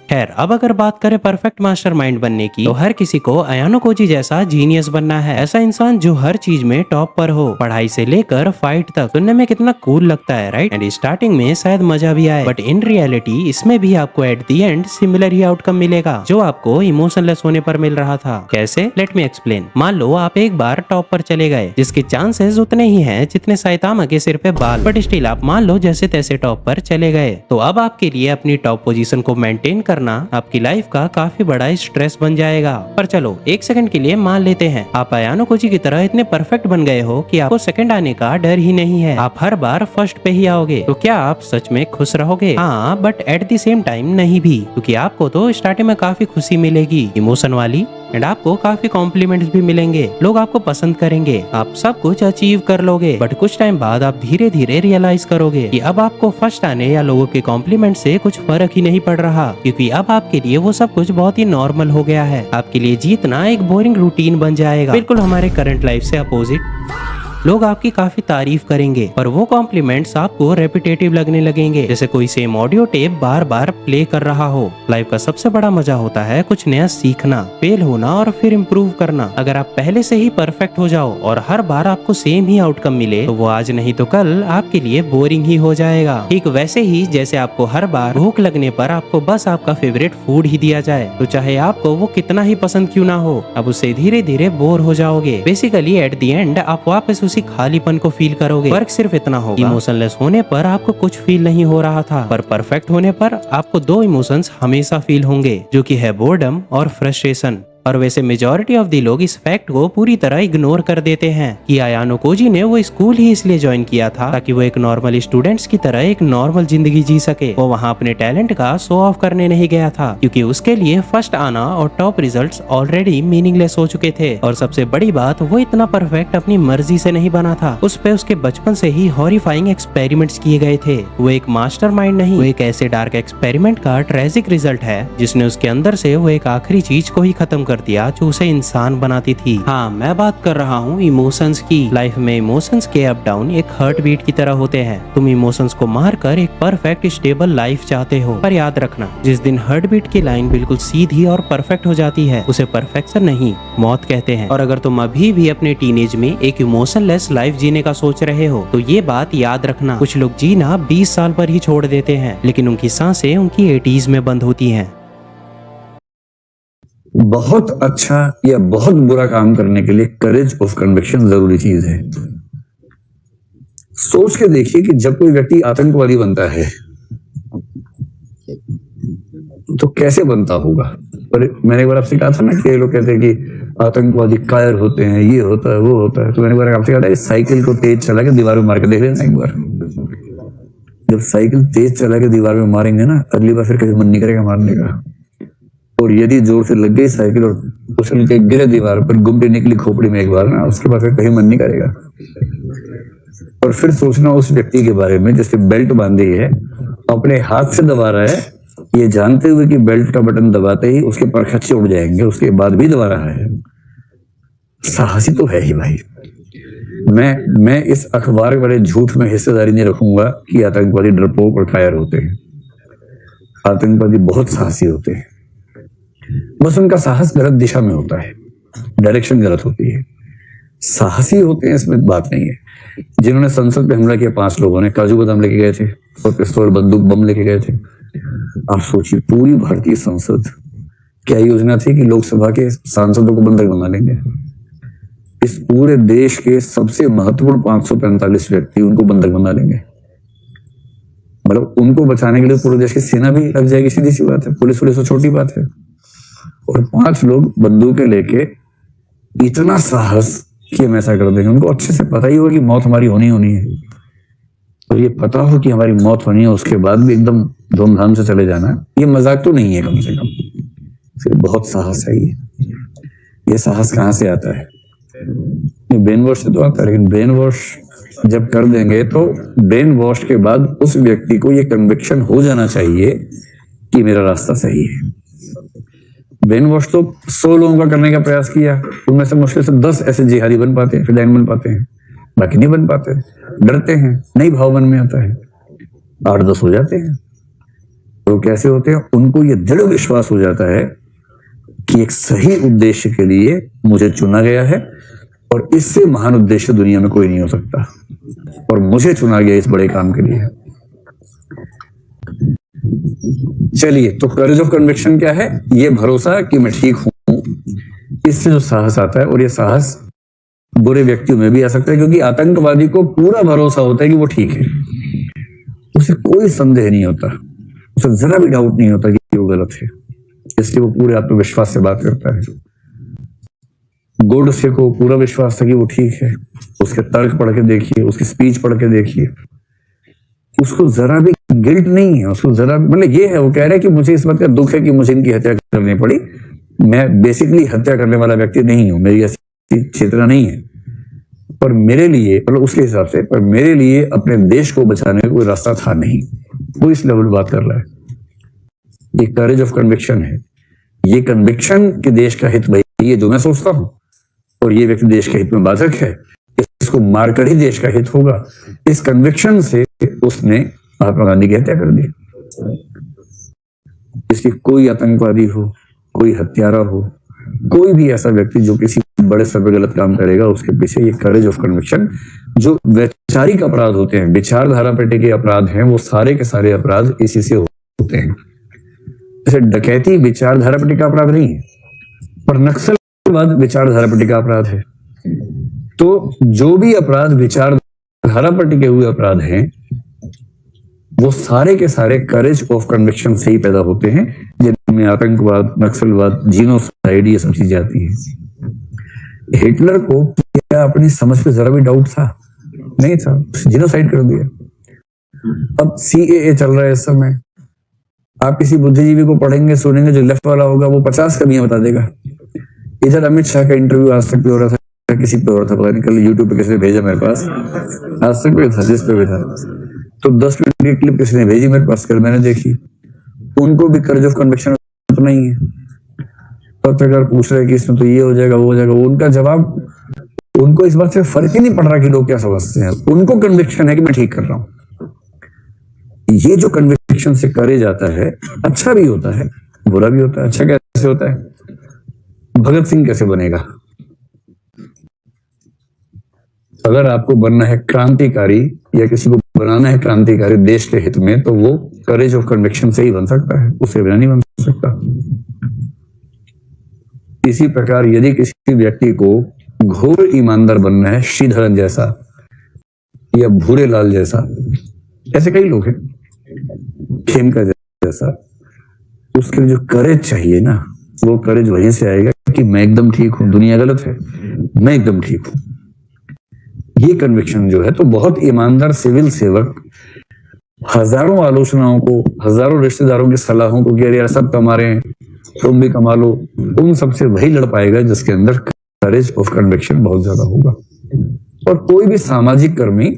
खैर, अब अगर बात करें परफेक्ट मास्टरमाइंड बनने की, तो हर किसी को अयानो कोजी जैसा जीनियस बनना है। ऐसा इंसान जो हर चीज में टॉप पर हो, पढ़ाई से लेकर फाइट तक। सुनने में कितना कूल लगता है, राइट? एंड स्टार्टिंग में शायद मजा भी आए, बट इन रियलिटी इसमें भी आपको at the end similar he outcome मिलेगा जो आपको इमोशनलेस होने पर मिल रहा था। कैसे? Let me explain. मान लो आप एक बार टॉप पर चले गए, जिसके चांसेस उतने ही हैं जितने साइतामा के सिर पे बाल, बट स्टिल आप मान लो जैसे तैसे टॉप पर चले गए। तो अब आपके लिए अपनी टॉप पोजीशन को मेंटेन करना आपकी लाइफ का काफी बड़ा स्ट्रेस बन जाएगा। पर चलो एक सेकंड के लिए मान लेते हैं आप अयानो कोजी की तरह इतने परफेक्ट बन गए हो कि आपको सेकंड आने का डर ही नहीं है, आप हर बार फर्स्ट पे ही आओगे। तो क्या आप सच में खुश रहोगे? हाँ, but at the same time नहीं भी, क्योंकि आपको तो स्टार्टिंग में काफी खुशी मिलेगी, इमोशन वाली, एंड आपको काफी कॉम्प्लीमेंट्स भी मिलेंगे, लोग आपको पसंद करेंगे, आप सब कुछ अचीव कर लोगे। बट कुछ टाइम बाद आप धीरे धीरे रियलाइज करोगे कि अब आपको फर्स्ट आने या लोगों के कॉम्प्लीमेंट से कुछ फर्क ही नहीं पड़ रहा, क्योंकि अब आपके लिए वो सब कुछ बहुत ही नॉर्मल हो गया है। आपके लिए जीतना एक बोरिंग रूटीन बन जाएगा, बिल्कुल हमारे करंट लाइफ से अपोजिट। लोग आपकी काफी तारीफ करेंगे, पर वो कॉम्प्लीमेंट्स आपको रेपिटेटिव लगने लगेंगे, जैसे कोई सेम ऑडियो टेप बार बार प्ले कर रहा हो। लाइफ का सबसे बड़ा मजा होता है कुछ नया सीखना, फेल होना और फिर इम्प्रूव करना। अगर आप पहले से ही परफेक्ट हो जाओ और हर बार आपको सेम ही आउटकम मिले, तो वो आज नहीं तो कल आपके लिए बोरिंग ही हो जाएगा। ठीक वैसे ही जैसे आपको हर बार भूख लगने पर आपको बस आपका फेवरेट फूड ही दिया जाए, तो चाहे आपको वो कितना ही पसंद क्यों ना हो, अब उससे धीरे धीरे बोर हो जाओगे। बेसिकली एट द एंड आप वापस उसी खालीपन को फील करोगे। फर्क सिर्फ इतना होगा, इमोशनलेस होने पर आपको कुछ फील नहीं हो रहा था, पर परफेक्ट होने पर आपको 2 इमोशंस हमेशा फील होंगे, जो कि है बोर्डम और फ्रस्ट्रेशन। और वैसे मेजॉरिटी ऑफ दी लोग इस फैक्ट को पूरी तरह इग्नोर कर देते हैं कि अयानो कोजी ने वो स्कूल ही इसलिए ज्वाइन किया था ताकि वो एक नॉर्मल स्टूडेंट्स की तरह एक नॉर्मल जिंदगी जी सके। वो वहाँ अपने टैलेंट का शो ऑफ करने नहीं गया था, क्योंकि उसके लिए फर्स्ट आना और टॉप रिजल्ट्स ऑलरेडी मीनिंगलेस हो चुके थे। और सबसे बड़ी बात, वो इतना परफेक्ट अपनी मर्जी से नहीं बना था, उस पे उसके बचपन से ही हॉरिफाइंग एक्सपेरिमेंट्स किए गए थे। वो एक मास्टरमाइंड नहीं, वो एक ऐसे डार्क एक्सपेरिमेंट का ट्रेजिक रिजल्ट है जिसने उसके अंदर से वो एक आखिरी चीज को ही खत्म कर दिया जो उसे इंसान बनाती थी। हाँ, मैं बात कर रहा हूँ इमोशंस की। लाइफ में इमोशंस के अप डाउन एक हार्ट बीट की तरह होते हैं। तुम इमोशंस को मारकर एक परफेक्ट स्टेबल लाइफ चाहते हो, पर याद रखना, जिस दिन हार्ट बीट की लाइन बिल्कुल सीधी और परफेक्ट हो जाती है, उसे परफेक्शन नहीं, मौत कहते हैं। और अगर तुम अभी भी अपने टीनेज में एक इमोशनलेस लाइफ जीने का सोच रहे हो, तो ये बात याद रखना, कुछ लोग जीना 20 साल पर ही छोड़ देते हैं, लेकिन उनकी सांसें उनकी 80s में बंद होती हैं। बहुत अच्छा या बहुत बुरा काम करने के लिए करेज ऑफ कन्विक्शन जरूरी चीज है। सोच के देखिए कि जब कोई व्यक्ति आतंकवादी बनता है तो कैसे बनता होगा? पर मैंने एक बार आपसे कहा था ना कि ये लोग कहते हैं कि आतंकवादी कायर होते हैं, ये होता है वो होता है। तो मैंने एक बार आपसे कहा था साइकिल को तेज चला के दीवार में मार के देख लेना एक बार। जब साइकिल तेज चला के दीवार में मारेंगे ना, अगली बार फिर कभी मन नहीं करेगा मारने का। और यदि जोर से लग गई साइकिल और उछल के गिरे दीवार पर, गुमटी निकली खोपड़ी में एक बार ना, उसके बाद फिर कहीं मन नहीं करेगा। और फिर सोचना उस व्यक्ति के बारे में जिसने बेल्ट बांधी है, अपने हाथ से दबा रहा है, ये जानते हुए कि बेल्ट का बटन दबाते ही उसके परखच्चे उड़ जाएंगे, उसके बाद भी दबा रहा है। साहसी तो है ही भाई। मैं इस अखबार वाले झूठ में हिस्सेदारी नहीं रखूंगा कि आतंकवादी डरपोक और कायर होते हैं। आतंकवादी बहुत साहसी होते हैं, बस उनका साहस गलत दिशा में होता है, डायरेक्शन गलत होती है। साहसी होते हैं, इसमें बात नहीं है। जिन्होंने संसद पे हमला किया 5 लोगों ने, काजू बादाम लेके गए थे और पिस्तौल बंदूक बम लेके गए थे। आप सोचिए, पूरी भारतीय संसद, क्या योजना थी कि लोकसभा के सांसदों को बंधक बना लेंगे? इस पूरे देश के सबसे महत्वपूर्ण 545 व्यक्ति, उनको बंधक बना लेंगे। मतलब उनको बचाने के लिए पूरे देश की सेना भी लग जाएगी, सीधी सी बात है। पुलिस तो छोटी बात है। और 5 लोग बंदूकें लेके इतना साहस कि हम ऐसा कर देंगे। उनको अच्छे से पता ही होगा कि मौत हमारी होनी है। और ये पता हो कि हमारी मौत होनी है, उसके बाद भी एकदम धूमधाम से चले जाना, ये मजाक तो नहीं है कम से कम। फिर बहुत साहस है ये साहस कहाँ से आता है? ब्रेन वॉश से तो आता है, लेकिन ब्रेन वॉश जब कर देंगे तो ब्रेन वॉश के बाद उस व्यक्ति को ये कन्विक्शन हो जाना चाहिए कि मेरा रास्ता सही है। ब्रेन वॉश तो 100 लोगों का करने का प्रयास किया, उनमें से मुश्किल से 10 ऐसे जिहादी बन पाते हैं, फिदाइन बन पाते हैं, बाकी नहीं बन पाते, डरते हैं, नहीं भाव मन में आता है। 8-10 हो जाते हैं। तो कैसे होते हैं? उनको ये दृढ़ विश्वास हो जाता है कि एक सही उद्देश्य के लिए मुझे चुना गया है और इससे महान उद्देश्य दुनिया में कोई नहीं हो सकता, और मुझे चुना गया इस बड़े काम के लिए। चलिए, तो करेज ऑफ कन्विक्शन क्या है? ये भरोसा कि मैं ठीक हूं, इससे जो साहस आता है। और ये साहस बुरे व्यक्तियों में भी आ सकता है, क्योंकि आतंकवादी को पूरा भरोसा होता है कि वो ठीक है, उसे कोई संदेह नहीं होता, उसे जरा भी डाउट नहीं होता कि वो गलत है, इसलिए वो पूरे आत्मविश्वास से बात करता है। गोडसे को पूरा विश्वास था कि वो ठीक है। उसके तर्क पढ़ के देखिए, उसकी स्पीच पढ़ के देखिए, उसको जरा भी गिल्ट नहीं है, उसको जरा, मतलब ये है, वो कह रहा है कि मुझे इस बात का दुख है कि मुझे इनकी हत्या करनी पड़ी, मैं बेसिकली हत्या करने वाला व्यक्ति नहीं हूं, मेरी ऐसी चेतना नहीं है, पर मेरे लिए, मतलब उसके हिसाब से, पर मेरे लिए अपने देश को बचाने का कोई रास्ता था नहीं। वो इस लेवल बात कर रहा है। ये करेज ऑफ कन्विक्शन है। ये कन्विक्शन कि देश का हित वही है जो मैं सोचता हूं, और ये व्यक्ति देश के हित में बाधक है, इसको मारकर ही देश का हित होगा, इस कन्विक्शन से उसने महात्मा गांधी की हत्या कर दी। इसलिए कोई आतंकवादी हो, कोई हत्यारा हो, कोई भी ऐसा व्यक्ति जो किसी बड़े स्तर पर गलत काम करेगा, उसके पीछे ये करेज ऑफ कन्विक्शन, जो वैचारिक अपराध होते हैं, विचारधारा पे टिके अपराध हैं, वो सारे के सारे अपराध इसी से होते हैं। जैसे डकैती विचारधारा पे टिका अपराध नहीं है, पर नक्सलवाद विचारधारा पे टिका अपराध है। तो जो भी अपराध विचारधारा पर टिके हुए अपराध हैं, वो सारे के सारे करेज ऑफ कन्विक्शन से ही पैदा होते हैं, जिनमें आतंकवाद, नक्सलवाद, जीनोसाइड, ये सब चीजें आती हैं। हिटलर को क्या अपनी समझ पे जरा भी डाउट था? नहीं था, जीनोसाइड कर दिया। अब CAA चल रहा है इस समय, आप किसी बुद्धिजीवी को पढ़ेंगे, सुनेंगे, जो लेफ्ट वाला होगा वो 50 कमियां बता देगा। इधर अमित शाह का इंटरव्यू आज तक भी हो रहा था, किसी पे हो रहा था, पता नहीं, कल यूट्यूब पे किसी ने भेजा मेरे पास, आज तक भी था, जिस पे भी था, तो 10 मिनट की क्लिप किसी ने भेजी मेरे पास, कल मैंने देखी। उनको भी करेज ऑफ कन्विक्शन तो नहीं है। पत्रकार पूछ रहे कि इसमें तो ये हो जाएगा, वो हो जाएगा, उनका जवाब, उनको इस बात से फर्क ही नहीं पड़ रहा कि लोग क्या समझते हैं, उनको कन्विक्शन है कि मैं ठीक कर रहा हूं। ये जो कन्विक्शन से करेज आता है, अच्छा भी होता है, बुरा भी होता है। अच्छा कैसे होता है? भगत सिंह कैसे बनेगा? अगर आपको बनना है क्रांतिकारी या किसी को बनाना है क्रांतिकारी देश के हित में, तो वो करेज ऑफ कन्विक्शन से ही बन सकता है, उससे बिना नहीं बन सकता। इसी प्रकार यदि किसी व्यक्ति को घोर ईमानदार बनना है, श्रीधरन जैसा या भूरे लाल जैसा, ऐसे कई लोग हैं, खेमका जैसा, उसके लिए जो करेज चाहिए ना, वो करेज वहीं से आएगा कि मैं एकदम ठीक हूं, दुनिया गलत है, मैं एकदम ठीक हूं। ये कन्विक्शन जो है, तो बहुत ईमानदार सिविल सेवक हजारों आलोचनाओं को, हजारों रिश्तेदारों की सलाहों को कि अरे यार सब कमा रहे हैं, तुम भी कमा लो, उन सबसे वही लड़ पाएगा जिसके अंदर करेज ऑफ कन्विक्शन बहुत ज्यादा होगा। और कोई भी सामाजिक कर्मी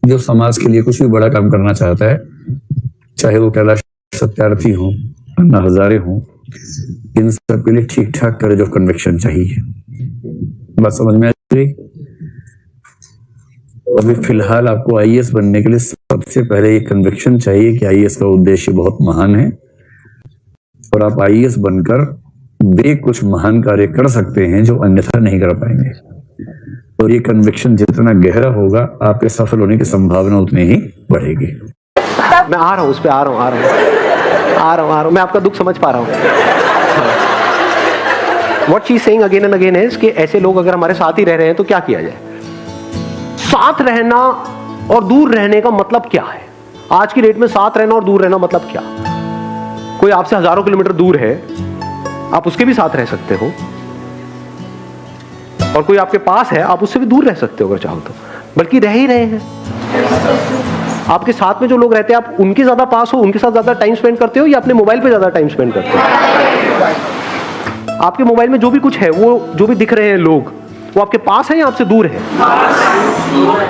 जो समाज के लिए कुछ भी बड़ा काम करना चाहता है, चाहे वो कैलाश सत्यार्थी हो, अन्ना हजारे हो, इन सब के लिए ठीक ठाक करेज ऑफ कन्विक्शन चाहिए। बात समझ में आ गई? अभी फिलहाल आपको आईएएस बनने के लिए सबसे पहले ये कन्विक्शन चाहिए कि आईएएस का उद्देश्य बहुत महान है और आप आईएएस बनकर वे कुछ महान कार्य कर सकते हैं जो अन्यथा नहीं कर पाएंगे। और ये कन्विक्शन जितना गहरा होगा, आपके सफल होने की संभावना उतनी ही बढ़ेगी। मैं आ रहा हूँ, उस पर आ रहा हूँ, मैं आपका दुख समझ पा रहा हूँ। What she is saying again and again is कि ऐसे लोग अगर हमारे साथ ही रह रहे हैं तो क्या किया जाए। साथ रहना और दूर रहने का मतलब क्या है? आज की डेट में साथ रहना और दूर रहना मतलब क्या? कोई आपसे हजारों किलोमीटर दूर है, आप उसके भी साथ रह सकते हो, और कोई आपके पास है, आप उससे भी दूर रह सकते हो अगर चाहो तो, बल्कि रह ही रहे हैं। आपके साथ में जो लोग रहते हैं, आप उनके ज्यादा पास हो, उनके साथ ज्यादा टाइम स्पेंड करते हो या अपने मोबाइल पे ज्यादा टाइम स्पेंड करते हो? आपके मोबाइल में जो भी कुछ है, वो जो भी दिख रहे हैं लोग, वो आपके पास है या आपसे दूर है?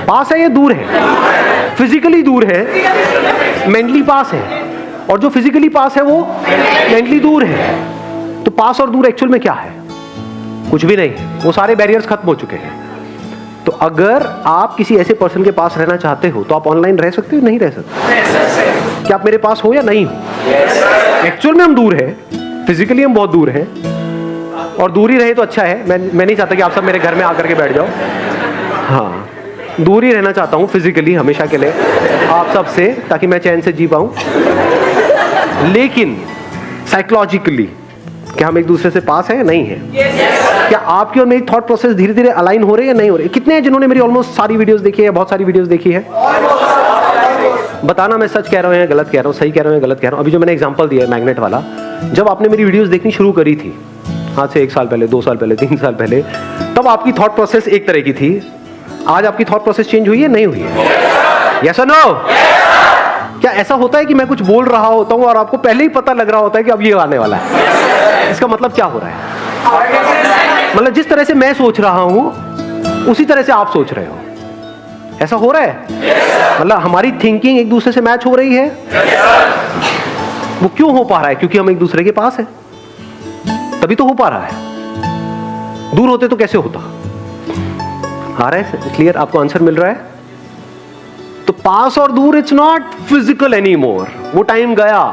पास है या दूर है? फिजिकली दूर है, मेंटली पास है, और जो फिजिकली पास है वो मेंटली दूर है। तो पास और दूर एक्चुअल में क्या है? कुछ भी नहीं, वो सारे बैरियर्स खत्म हो चुके हैं। तो अगर आप किसी ऐसे पर्सन के पास रहना चाहते हो तो आप ऑनलाइन रह सकते हो, नहीं रह सकते? क्या आप मेरे पास हो या नहीं हो? एक्चुअल में हम दूर हैं, फिजिकली हम बहुत दूर हैं, और दूर ही रहे तो अच्छा है। मैं नहीं चाहता कि आप सब मेरे घर में आकर के बैठ जाओ। हाँ, दूर ही रहना चाहता हूँ फिजिकली हमेशा के लिए आप सब से, ताकि मैं चैन से जी पाऊँ। लेकिन साइकोलॉजिकली क्या हम एक दूसरे से पास है? नहीं है। क्या आपकी और मेरी थॉट प्रोसेस धीरे धीरे अलाइन हो रही है? नहीं हो रही। कितने हैं जिन्होंने मेरी ऑलमोस्ट सारी वीडियोस देखी है, बहुत सारी वीडियोस देखी है? बताना मैं सच कह रहा हूँ या गलत कह रहा हूँ, सही कह रहा हूँ या गलत कह रहा हूँ। अभी जो मैंने एग्जांपल दिया है मैग्नेट वाला, जब आपने मेरी वीडियोस देखनी शुरू करी थी, आज से 1 साल पहले, 2 साल पहले, 3 साल पहले, तब आपकी थॉट प्रोसेस एक तरह की थी। आज आपकी थॉट प्रोसेस चेंज हुई है, नहीं हुई है? यस और नो? क्या ऐसा होता है कि मैं कुछ बोल रहा होता हूँ और आपको पहले ही पता लग रहा होता है कि अब ये आने वाला है? इसका मतलब क्या हो रहा है? मतलब जिस तरह से मैं सोच रहा हूं उसी तरह से आप सोच रहे हो। ऐसा हो रहा है? मतलब हमारी थिंकिंग एक दूसरे से मैच हो रही है। वो क्यों हो पा रहा है? क्योंकि हम एक दूसरे के पास है, तभी तो हो पा रहा है। दूर होते तो कैसे होता? आ रहा है क्लियर? आपको आंसर मिल रहा है? तो पास और दूर it's not physical any more. वो टाइम गया।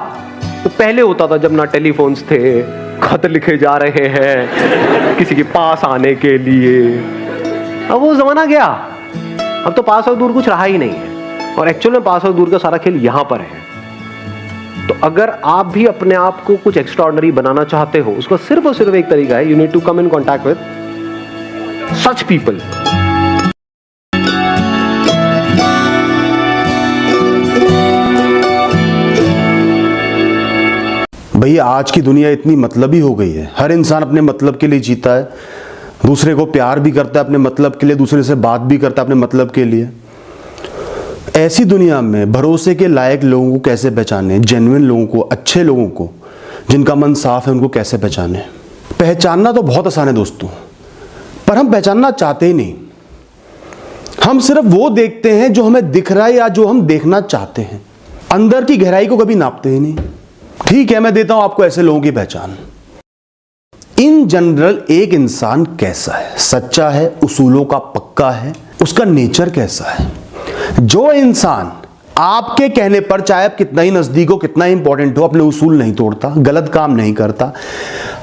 तो पहले होता था जब ना टेलीफोन्स थे, खत लिखे जा रहे हैं किसी के पास आने के लिए। अब वो जमाना गया। अब तो पास और दूर कुछ रहा ही नहीं है, और एक्चुअल में पास और दूर का सारा खेल यहां पर है। तो अगर आप भी अपने आप को कुछ एक्स्ट्राऑर्डिनरी बनाना चाहते हो, उसका सिर्फ और सिर्फ एक तरीका है, you need to come in contact with such people. भैया आज की दुनिया इतनी मतलबी हो गई है, हर इंसान अपने मतलब के लिए जीता है, दूसरे को प्यार भी करता है अपने मतलब के लिए, दूसरे से बात भी करता है अपने मतलब के लिए। ऐसी दुनिया में भरोसे के लायक लोगों को कैसे पहचाने, जेन्युइन लोगों को, अच्छे लोगों को, जिनका मन साफ है, उनको कैसे पहचाने? पहचानना तो बहुत आसान है दोस्तों, पर हम पहचानना चाहते ही नहीं। हम सिर्फ वो देखते हैं जो हमें दिख रहा है या जो हम देखना चाहते हैं, अंदर की गहराई को कभी नापते ही नहीं। ठीक है, मैं देता हूं आपको ऐसे लोगों की पहचान। इन जनरल एक इंसान कैसा है? सच्चा है, उसूलों का पक्का है, उसका नेचर कैसा है? जो इंसान आपके कहने पर, चाहे आप कितना ही नजदीक हो, कितना ही इंपॉर्टेंट हो, अपने उसूल नहीं तोड़ता, गलत काम नहीं करता।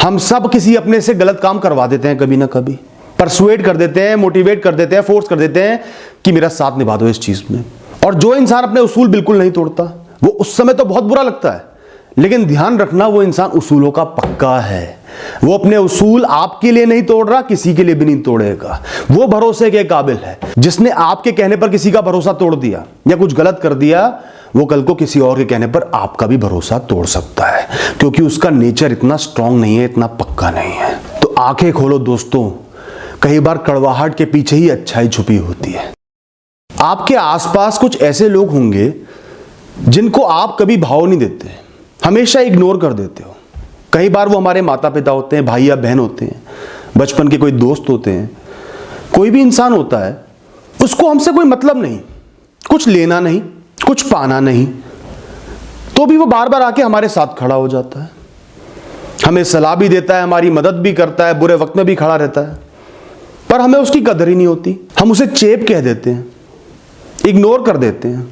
हम सब किसी अपने से गलत काम करवा देते हैं कभी ना कभी, परसुएट कर देते हैं, मोटिवेट कर देते हैं, फोर्स कर देते हैं कि मेरा साथ निभा दो इस चीज में। और जो इंसान अपने उसूल बिल्कुल नहीं तोड़ता, वो उस समय तो बहुत बुरा लगता है, लेकिन ध्यान रखना वो इंसान उसूलों का पक्का है। वो अपने उसूल आपके लिए नहीं तोड़ रहा, किसी के लिए भी नहीं तोड़ेगा। वो भरोसे के काबिल है। जिसने आपके कहने पर किसी का भरोसा तोड़ दिया या कुछ गलत कर दिया, वो कल को किसी और के कहने पर आपका भी भरोसा तोड़ सकता है, क्योंकि उसका नेचर इतना स्ट्रांग नहीं है, इतना पक्का नहीं है। तो आंखें खोलो दोस्तों, कई बार कड़वाहट के पीछे ही अच्छाई छुपी होती है। आपके आसपास कुछ ऐसे लोग होंगे जिनको आप कभी भाव नहीं देते, हमेशा इग्नोर कर देते हो। कई बार वो हमारे माता पिता होते हैं, भाई या बहन होते हैं, बचपन के कोई दोस्त होते हैं, कोई भी इंसान होता है, उसको हमसे कोई मतलब नहीं, कुछ लेना नहीं, कुछ पाना नहीं, तो भी वो बार बार आके हमारे साथ खड़ा हो जाता है, हमें सलाह भी देता है, हमारी मदद भी करता है, बुरे वक्त में भी खड़ा रहता है, पर हमें उसकी कदर ही नहीं होती। हम उसे चेप कह देते हैं, इग्नोर कर देते हैं,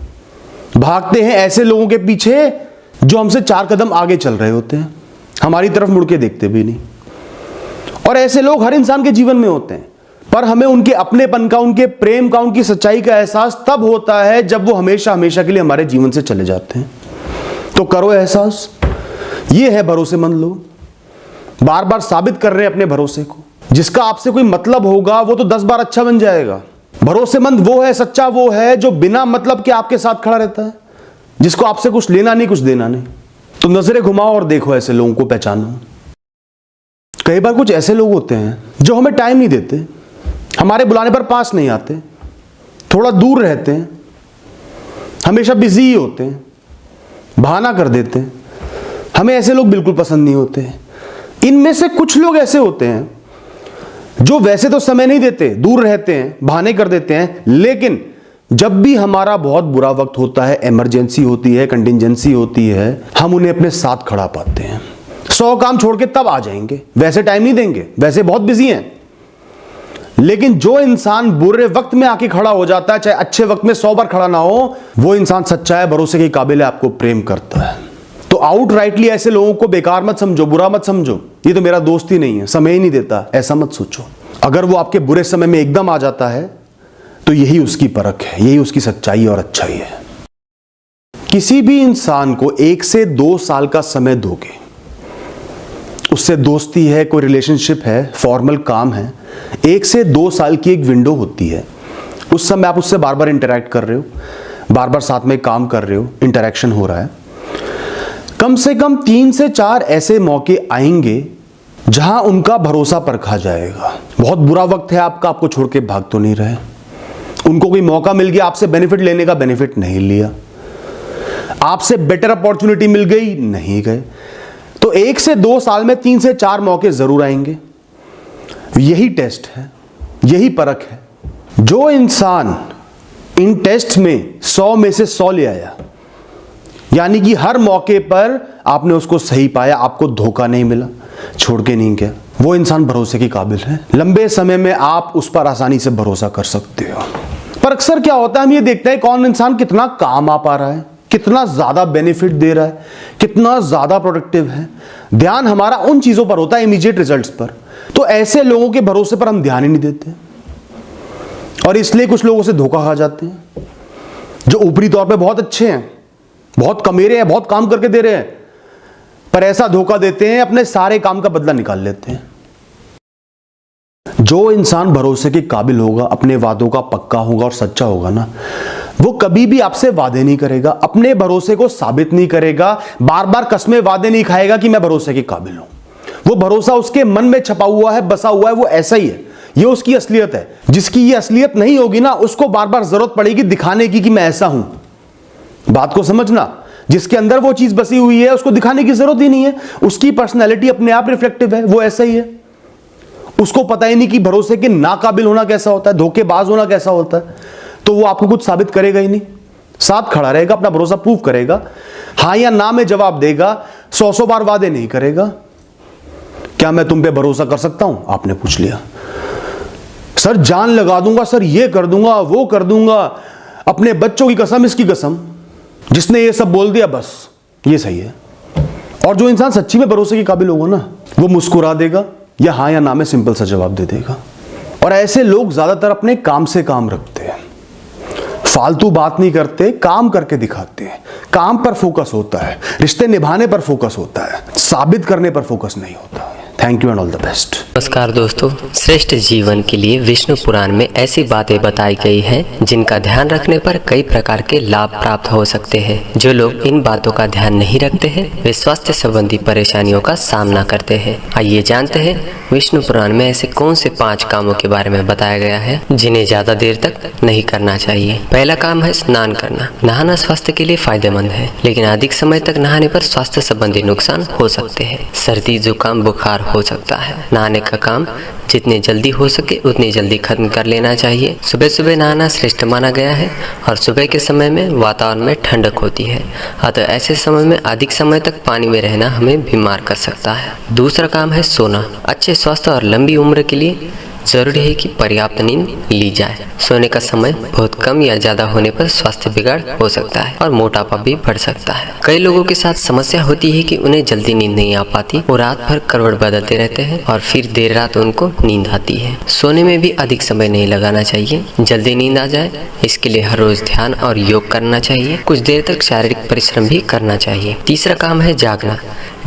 भागते हैं ऐसे लोगों के पीछे जो हमसे 4 कदम आगे चल रहे होते हैं, हमारी तरफ मुड़ के देखते भी नहीं। और ऐसे लोग हर इंसान के जीवन में होते हैं, पर हमें उनके अपनेपन का, उनके प्रेम का, उनकी सच्चाई का एहसास तब होता है जब वो हमेशा हमेशा के लिए हमारे जीवन से चले जाते हैं। तो करो एहसास, ये है भरोसेमंद लोग, बार बार साबित कर रहे हैं अपने भरोसे को। जिसका आपसे कोई मतलब होगा वो तो 10 बार अच्छा बन जाएगा। भरोसेमंद वो है, सच्चा वो है जो बिना मतलब के आपके साथ खड़ा रहता है, जिसको आपसे कुछ लेना नहीं, कुछ देना नहीं। तो नजरें घुमाओ और देखो ऐसे लोगों को, पहचानो। कई बार कुछ ऐसे लोग होते हैं जो हमें टाइम नहीं देते, हमारे बुलाने पर पास नहीं आते, थोड़ा दूर रहते हैं, हमेशा बिजी ही होते हैं, बहाना कर देते हैं। हमें ऐसे लोग बिल्कुल पसंद नहीं होते। इनमें से कुछ लोग ऐसे होते हैं जो वैसे तो समय नहीं देते, दूर रहते हैं, बहाने कर देते हैं, लेकिन जब भी हमारा बहुत बुरा वक्त होता है, इमरजेंसी होती है, कंटिंजेंसी होती है, हम उन्हें अपने साथ खड़ा पाते हैं। 100 काम छोड़ के तब आ जाएंगे, वैसे टाइम नहीं देंगे, वैसे बहुत बिजी हैं। लेकिन जो इंसान बुरे वक्त में आके खड़ा हो जाता है, चाहे अच्छे वक्त में 100 बार खड़ा ना हो, वो इंसान सच्चा है, भरोसे के काबिल है, आपको प्रेम करता है। तो आउटराइटली ऐसे लोगों को बेकार मत समझो, बुरा मत समझो, ये तो मेरा दोस्त ही नहीं है, समय ही नहीं देता, ऐसा मत सोचो। अगर वो आपके बुरे समय में एकदम आ जाता है तो यही उसकी परख है, यही उसकी सच्चाई और अच्छाई है। किसी भी इंसान को 1 से 2 साल का समय दोगे, उससे दोस्ती है, कोई रिलेशनशिप है, फॉर्मल काम है, 1 से 2 साल की एक विंडो होती है। उस समय आप उससे बार बार इंटरैक्ट कर रहे हो, बार बार साथ में काम कर रहे हो, इंटरैक्शन हो रहा है। कम से कम 3 से 4 ऐसे मौके आएंगे जहां उनका भरोसा परखा जाएगा। बहुत बुरा वक्त है आपका, आपको छोड़ के भाग तो नहीं रहे, उनको कोई मौका मिल गया, आपसे बेनिफिट लेने का, बेनिफिट नहीं लिया, आपसे बेटर अपॉर्चुनिटी मिल गई, नहीं गए। तो 1 से 2 साल में 3 से 4 मौके जरूर आएंगे। यही टेस्ट है, यही परख है। जो इंसान इन टेस्ट में 100 में से 100 ले आया, यानी कि हर मौके पर आपने उसको सही पाया, आपको धोखा नहीं मिला, छोड़ के नहीं गया, वो इंसान भरोसे के काबिल है। लंबे समय में आप उस पर आसानी से भरोसा कर सकते हो। पर अक्सर क्या होता है, हम ये देखते हैं कौन इंसान कितना काम आ पा रहा है, कितना ज्यादा बेनिफिट दे रहा है, कितना ज्यादा प्रोडक्टिव है। ध्यान हमारा उन चीजों पर होता है, इमीडिएट रिजल्ट्स पर। तो ऐसे लोगों के भरोसे पर हम ध्यान ही नहीं देते और इसलिए कुछ लोगों से धोखा खा जाते हैं जो ऊपरी तौर पे बहुत अच्छे हैं, बहुत कमेरे हैं, बहुत काम करके दे रहे हैं, पर ऐसा धोखा देते हैं, अपने सारे काम का बदला निकाल लेते हैं। जो इंसान भरोसे के काबिल होगा, अपने वादों का पक्का होगा और सच्चा होगा ना, वो कभी भी आपसे वादे नहीं करेगा, अपने भरोसे को साबित नहीं करेगा, बार बार कस्में वादे नहीं खाएगा कि मैं भरोसे के काबिल हूं। वो भरोसा उसके मन में छपा हुआ है, बसा हुआ है, वो ऐसा ही है, ये उसकी असलियत है। जिसकी ये असलियत नहीं होगी ना, उसको बार बार जरूरत पड़ेगी दिखाने की कि मैं ऐसा हूं। बात को समझना, जिसके अंदर वो चीज बसी हुई है उसको दिखाने की जरूरत ही नहीं है, उसकी पर्सनैलिटी अपने आप रिफ्लेक्टिव है, वो ऐसा ही है। उसको पता ही नहीं कि भरोसे के नाकाबिल होना कैसा होता है, धोखेबाज होना कैसा होता है, तो वो आपको कुछ साबित करेगा ही नहीं, साथ खड़ा रहेगा, अपना भरोसा प्रूव करेगा, हाँ या ना में जवाब देगा, 100 बार वादे नहीं करेगा। क्या मैं तुम पे भरोसा कर सकता हूं? आपने पूछ लिया। सर जान लगा दूंगा, सर ये कर दूंगा, वो कर दूंगा, अपने बच्चों की कसम, इसकी कसम, जिसने ये सब बोल दिया बस ये सही है। और जो इंसान सच्ची में भरोसे के काबिल होगा ना, वो मुस्कुरा देगा या हाँ या ना में सिंपल सा जवाब दे देगा। और ऐसे लोग ज्यादातर अपने काम से काम रखते हैं, फालतू बात नहीं करते, काम करके दिखाते हैं। काम पर फोकस होता है, रिश्ते निभाने पर फोकस होता है, साबित करने पर फोकस नहीं होता है। Thank you and all the best. नमस्कार दोस्तों, श्रेष्ठ जीवन के लिए विष्णु पुराण में ऐसी बातें बताई गई हैं जिनका ध्यान रखने पर कई प्रकार के लाभ प्राप्त हो सकते हैं। जो लोग इन बातों का ध्यान नहीं रखते हैं वे स्वास्थ्य संबंधी परेशानियों का सामना करते हैं। आइए जानते हैं विष्णु पुराण में ऐसे कौन से 5 कामों के बारे में बताया गया है जिन्हें ज्यादा देर तक नहीं करना चाहिए। पहला काम है स्नान करना। नहाना स्वास्थ्य के लिए फायदेमंद है, लेकिन अधिक समय तक नहाने पर स्वास्थ्य संबंधी नुकसान हो सकते हैं। सर्दी, जुकाम, बुखार हो सकता है। नहाने का काम जितनी जल्दी हो सके उतनी जल्दी खत्म कर लेना चाहिए। सुबह सुबह नहाना श्रेष्ठ माना गया है और सुबह के समय में वातावरण में ठंडक होती है, अतः ऐसे समय में अधिक समय तक पानी में रहना हमें बीमार कर सकता है। दूसरा काम है सोना। अच्छे स्वास्थ्य और लंबी उम्र के लिए जरूरी है कि पर्याप्त नींद ली जाए। सोने का समय बहुत कम या ज्यादा होने पर स्वास्थ्य बिगाड़ हो सकता है और मोटापा भी बढ़ सकता है। कई लोगों के साथ समस्या होती है कि उन्हें जल्दी नींद नहीं आ पाती, वो रात भर करवट बदलते रहते हैं और फिर देर रात उनको नींद आती है। सोने में भी अधिक समय नहीं लगाना चाहिए। जल्दी नींद आ जाए इसके लिए हर रोज ध्यान और योग करना चाहिए। कुछ देर तक शारीरिक परिश्रम भी करना चाहिए। तीसरा काम है जागना।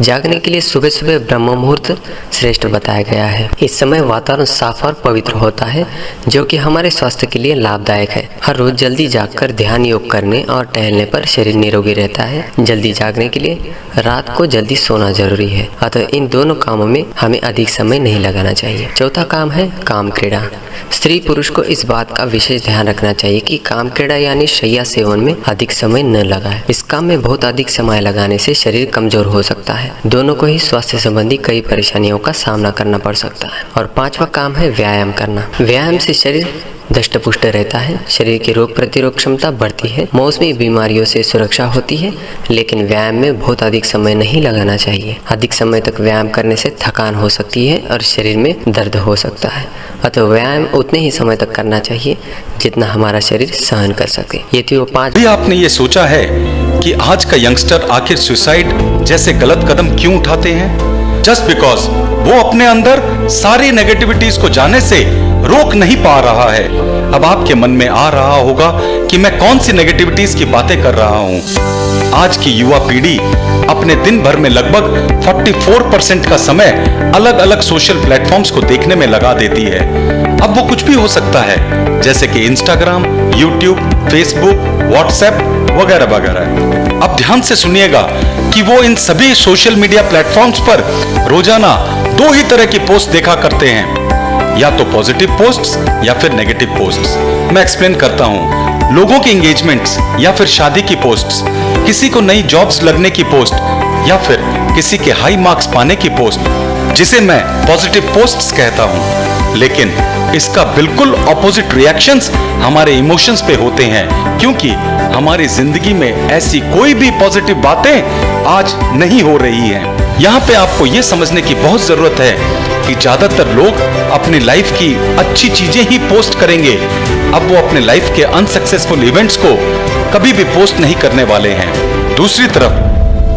जागने के लिए सुबह सुबह ब्रह्म मुहूर्त श्रेष्ठ बताया गया है। इस समय वातावरण साफ और पवित्र होता है जो कि हमारे स्वास्थ्य के लिए लाभदायक है। हर रोज जल्दी जागकर ध्यान योग करने और टहलने पर शरीर निरोगी रहता है। जल्दी जागने के लिए रात को जल्दी सोना जरूरी है, अतः इन दोनों कामों में हमें अधिक समय नहीं लगाना चाहिए। चौथा काम है काम क्रीड़ा। स्त्री पुरुष को इस बात का विशेष ध्यान रखना चाहिए कि काम क्रीड़ा यानी शैया सेवन में अधिक समय न लगाए। इस काम में बहुत अधिक समय लगाने से शरीर कमजोर हो सकता है। दोनों को ही स्वास्थ्य संबंधी कई परेशानियों का सामना करना पड़ सकता है। और 5वां काम है व्यायाम करना। व्यायाम से शरीर दष्टपुष्ट रहता है, शरीर की रोग प्रतिरोध क्षमता बढ़ती है, मौसमी बीमारियों से सुरक्षा होती है। लेकिन व्यायाम में बहुत अधिक समय नहीं लगाना चाहिए। अधिक समय तक व्यायाम करने से थकान हो सकती है और शरीर में दर्द हो सकता है, अतः व्यायाम उतने ही समय तक करना चाहिए जितना हमारा शरीर सहन कर सके। ये थी वो 5। भी आपने ये सोचा है कि आज का यंगस्टर आखिर सुसाइड जैसे गलत कदम क्यों उठाते हैं? जस्ट बिकॉज वो अपने अंदर सारी नेगेटिविटीज को जाने से रोक नहीं पा रहा है। अब आपके मन में आ रहा होगा कि मैं कौन सी नेगेटिविटीज की बातें कर रहा हूं। आज की युवा पीढ़ी अपने दिन भर में लगभग 44% का समय अलग अलग सोशल प्लेटफॉर्म्स को देखने में लगा देती है। अब वो कुछ भी हो सकता है, जैसे कि इंस्टाग्राम, यूट्यूब, फेसबुक, व्हाट्सएप वगैरह वगैरह। अब ध्यान से सुनिएगा कि वो इन सभी सोशल मीडिया प्लेटफॉर्म्स पर रोजाना 2 ही तरह की पोस्ट देखा करते हैं, या तो पॉजिटिव पोस्ट्स या फिर नेगेटिव पोस्ट्स। मैं एक्सप्लेन करता हूं। लोगों की एंगेजमेंट्स या फिर शादी की पोस्ट्स, किसी को नई जॉब्स लगने की पोस्ट या फिर किसी के हाई मार्क्स पाने की पोस्ट, जिसे मैं पॉजिटिव पोस्ट्स कहता हूं। लेकिन इसका बिल्कुल ऑपोजिट रिएक्शंस हमारे इमोशंस पे होते हैं, क्योंकि हमारी जिंदगी में ऐसी कोई भी पॉजिटिव बातें आज नहीं हो रही हैं। यहाँ पे आपको ये समझने की बहुत जरूरत है कि ज्यादातर लोग अपनी लाइफ की अच्छी चीजें ही पोस्ट करेंगे। अब वो अपने लाइफ के अनसक्सेसफुल इवेंट्स को कभी भी पोस्ट नहीं करने वाले हैं। दूसरी तरफ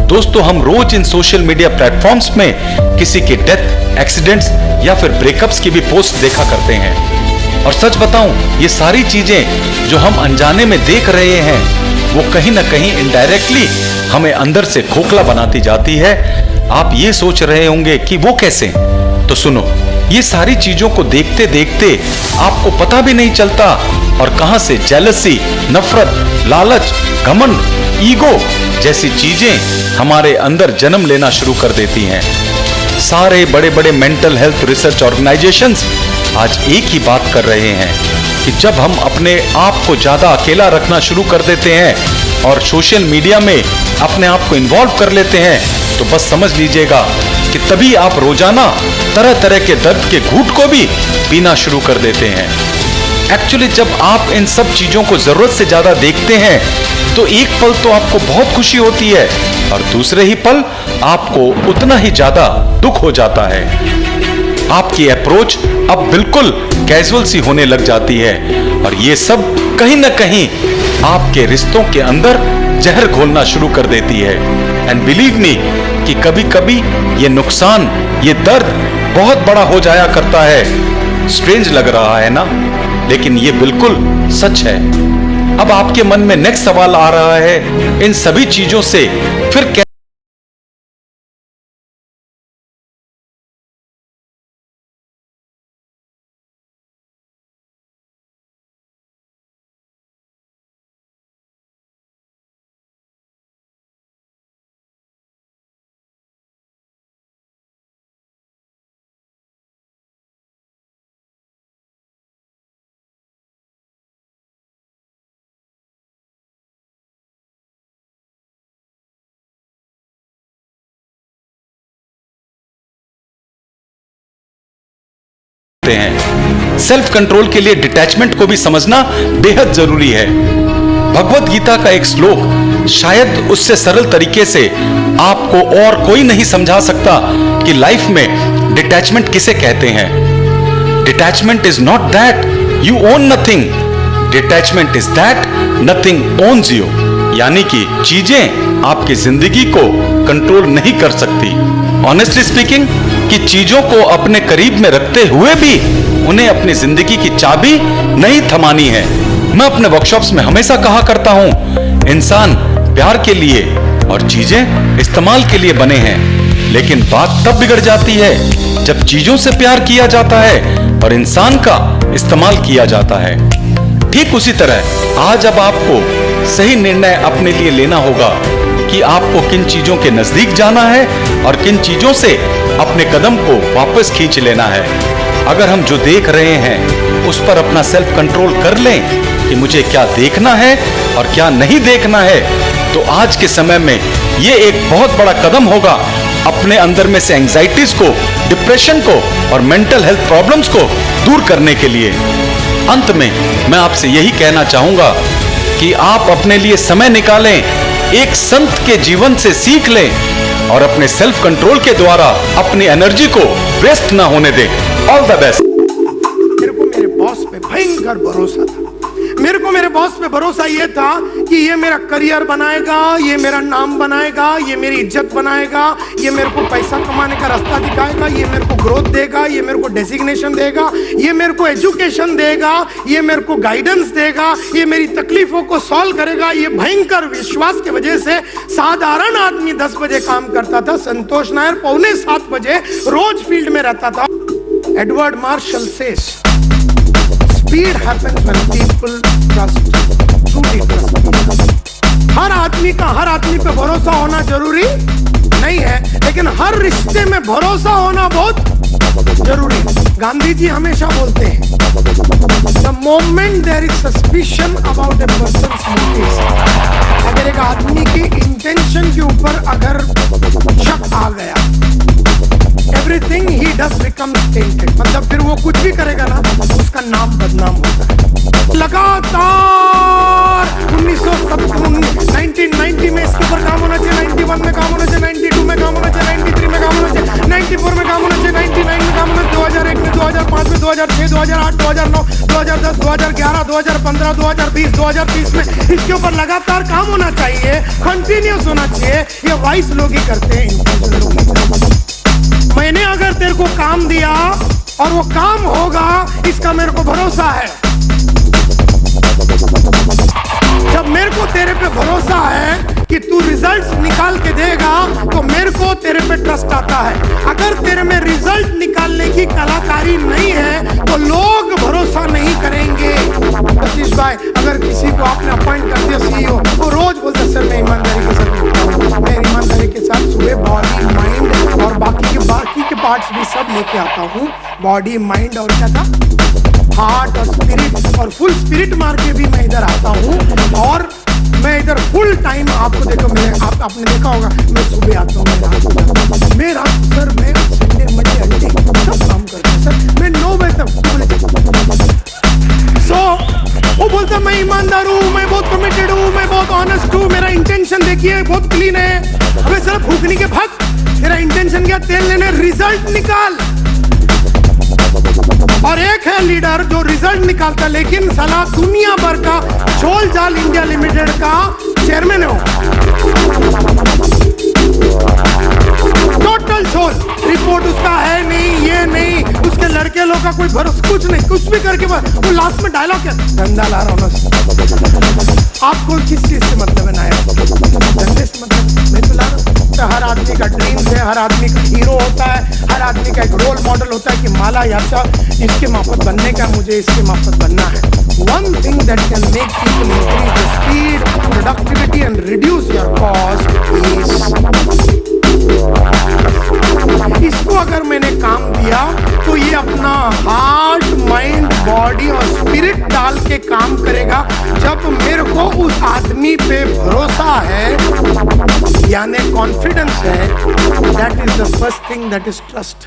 दोस्तों, हम रोज इन सोशल मीडिया प्लेटफॉर्म्स में किसी के डेथ, एक्सीडेंट्स या फिर ब्रेकअप्स की भी पोस्ट देखा करते हैं। और सच बताऊं, ये सारी चीजें जो हम अनजाने में देख रहे हैं वो कहीं ना कहीं इनडायरेक्टली हमें अंदर से खोखला बनाती जाती है। आप ये सोच रहे होंगे कि वो कैसे? तो सुनो, ये सारी चीजों को देखते देखते आपको पता भी नहीं चलता और कहां से जेलसी, नफरत, लालच, घमंड, ईगो जैसी चीजें हमारे अंदर जन्म लेना शुरू कर देती हैं। सारे बड़े बड़े मेंटल हेल्थ रिसर्च ऑर्गेनाइजेशंस आज एक ही बात कर रहे हैं कि जब हम अपने आप को ज्यादा अकेला रखना शुरू कर देते हैं और सोशल मीडिया में अपने आप को इन्वॉल्व कर लेते हैं, तो बस समझ लीजिएगा कि तभी आप रोजाना तरह तरह के दर्द के घूंट को भी पीना शुरू कर देते हैं। एक्चुअली जब आप इन सब चीजों को जरूरत से ज्यादा देखते हैं तो एक पल तो आपको बहुत खुशी होती है और दूसरे ही पल आपको उतना ही ज्यादा दुख हो जाता है। आपकी अप्रोच अब बिल्कुल कैजुअल सी होने लग जाती है और ये सब कहीं ना कहीं आपके रिश्तों के अंदर जहर घोलना शुरू कर देती है। एंड बिलीव मी कि कभी कभी ये नुकसान, ये दर्द बहुत बड़ा हो जाया करता है। स्ट्रेंज लग रहा है ना, लेकिन ये बिल्कुल सच है। अब आपके मन में नेक्स्ट सवाल आ रहा है, इन सभी चीजों से फिर हैं। सेल्फ कंट्रोल के लिए डिटैचमेंट को भी समझना बेहद जरूरी है। भगवत गीता का एक श्लोक शायद उससे सरल तरीके से आपको और कोई नहीं समझा सकता कि लाइफ में डिटैचमेंट किसे कहते हैं। Detachment is not that you own nothing, detachment is that nothing owns you. यानी कि चीजें आपकी जिंदगी को कंट्रोल नहीं कर सकती। ऑनेस्टली स्पीकिंग, कि चीजों को अपने करीब में रखते हुए भी उन्हें अपनी जिंदगी की चाबी नहीं थमानी है। मैं अपने वर्कशॉप्स में हमेशा कहा करता हूं, इंसान प्यार के लिए और चीजें इस्तेमाल के लिए बने हैं। लेकिन बात तब बिगड़ जाती है जब चीजों से प्यार किया जाता है और इंसान का इस्तेमाल किया जाता है। ठीक उसी तरह आज अब आपको सही निर्णय अपने लिए लेना होगा कि आपको किन चीजों के नजदीक जाना है और किन चीजों से अपने कदम को वापस खींच लेना है। अगर हम जो देख रहे हैं उस पर अपना सेल्फ कंट्रोल कर लें कि मुझे क्या देखना है और क्या नहीं देखना है, तो आज के समय में ये एक बहुत बड़ा कदम होगा अपने अंदर में से एंजाइटीज को, डिप्रेशन को और मेंटल हेल्थ प्रॉब्लम्स को दूर करने के लिए। अंत में मैं आपसे यही कहना चाहूंगा कि आप अपने लिए समय निकालें, एक संत के जीवन से सीख लें और अपने सेल्फ कंट्रोल के द्वारा अपनी एनर्जी को वेस्ट ना होने दें। All the best. मेरे को मेरे बॉस पे भयंकर भरोसा था। मेरे को मेरे बॉस पे भरोसा ये था कि ये मेरा करियर बनाएगा, ये मेरा नाम बनाएगा, ये मेरी इज्जत बनाएगा, ये मेरे को पैसा कमाने का रास्ता दिखाएगा, ये मेरे को ग्रोथ देगा, ये मेरे को डेजिग्नेशन देगा, ये मेरे को एजुकेशन देगा, ये मेरे को गाइडेंस देगा, ये मेरी तकलीफों को सॉल्व करेगा। ये भयंकर विश्वास की वजह से साधारण आदमी 10 बजे काम करता था, संतोष नायर 6:45 बजे रोज फील्ड में रहता था। Edward Marshall says, Speed happens when people trust, truly trust. हर आदमी पे भरोसा होना जरूरी नहीं है, लेकिन हर रिश्ते में भरोसा होना बहुत जरूरी है। गांधी जी हमेशा बोलते हैं, The moment there is suspicion about a person's motives, अगर एक आदमी की इंटेंशन के ऊपर अगर शक आ गया, everything he does becomes tainted। मतलब फिर वो कुछ भी करेगा ना, उसका नाम बदनाम होता है। लगातार 1990 में इसके ऊपर काम होना चाहिए, 91 में काम होना चाहिए, 92 में काम होना चाहिए, 93 में काम होना चाहिए, 94 में काम होना चाहिए, 99 में काम होना चाहिए, 2001 में, 2005 में, 2006, 2008, 2009, 2010, 2011, 2015, 2020, 2030 में इसके ऊपर लगातार काम होना चाहिए, कंटिन्यूस होना चाहिए। ये वाइस लोग ही करते हैं, इंटेलिजेंट लोग नहीं करते। मैंने अगर तेरे को काम दिया और वो काम होगा, इसका मेरे को भरोसा है। जब मेरे को तेरे पे भरोसा है कि तू रिजल्ट्स निकाल के देगा, तो मेरे को तेरे पे ट्रस्ट आता है। अगर तेरे में रिजल्ट निकालने की कलाकारी नहीं है, तो लोग भरोसा नहीं करेंगे। सतीश भाई, अगर किसी को आपने अपॉइंट कर दिया CEO, वो रोज बोलता सर मैं ईमानदारी के साथ, मैं ईमानदारी के साथ सुबह बॉडी, माइंड और बाकी के पार्ट्स भी सब लेके आता हूँ। बॉडी, माइंड और क्या था, हार्ट और स्पिरिट, और फुल स्पिरिट मार के भी मैं इधर आता हूँ। और मैं इधर फुल टाइम, आपको देखो, आपने देखा होगा, मैं सुबह आता हूँ, मेरा सर मैं संडे मंडे अंडे सब काम करता हूँ सर, मैं 9 बजे तक। वो बोलता मैं ईमानदार हूँ, मैं बहुत कमिटेड हूँ, मैं बहुत ऑनेस्ट हूँ, मेरा इंटेंशन देखिए बहुत क्लीन है। अबे सर भूखने के भाग, तेरा इंटेंशन क्या, तेल लेने, रिजल्ट निकाल। और एक है लीडर जो रिजल्ट निकालता, लेकिन साला दुनिया भर का झोल जाल इंडिया लिमिटेड का चेयरमैन हो, टोटल झोल। रिपोर्ट उसका है नहीं, ये नहीं, उसके लड़के लोग का कोई भरोसा, कुछ नहीं, कुछ भी करके वो लास्ट में डायलॉग क्या, धंधा ला रहा हूँ। आपको किस चीज से मतलब है? नायक धंधे से मतलब, मैं तो ला रहा हूँ। हर आदमी का ड्रीम्स है, हर आदमी का हीरो होता है, हर आदमी का एक रोल मॉडल होता है कि माला याचा इसके माफत बनने का, मुझे इसके माफत बनना है। One thing that can make people increase the speed, productivity and reduce your cost is, इसको अगर मैंने काम दिया तो ये अपना हार्ट, माइंड, बॉडी और स्पिरिट डाल के काम करेगा। जब मेरे को उस आदमी पे भरोसा है, यानी कॉन्फिडेंस है, that is the first thing, that is trust.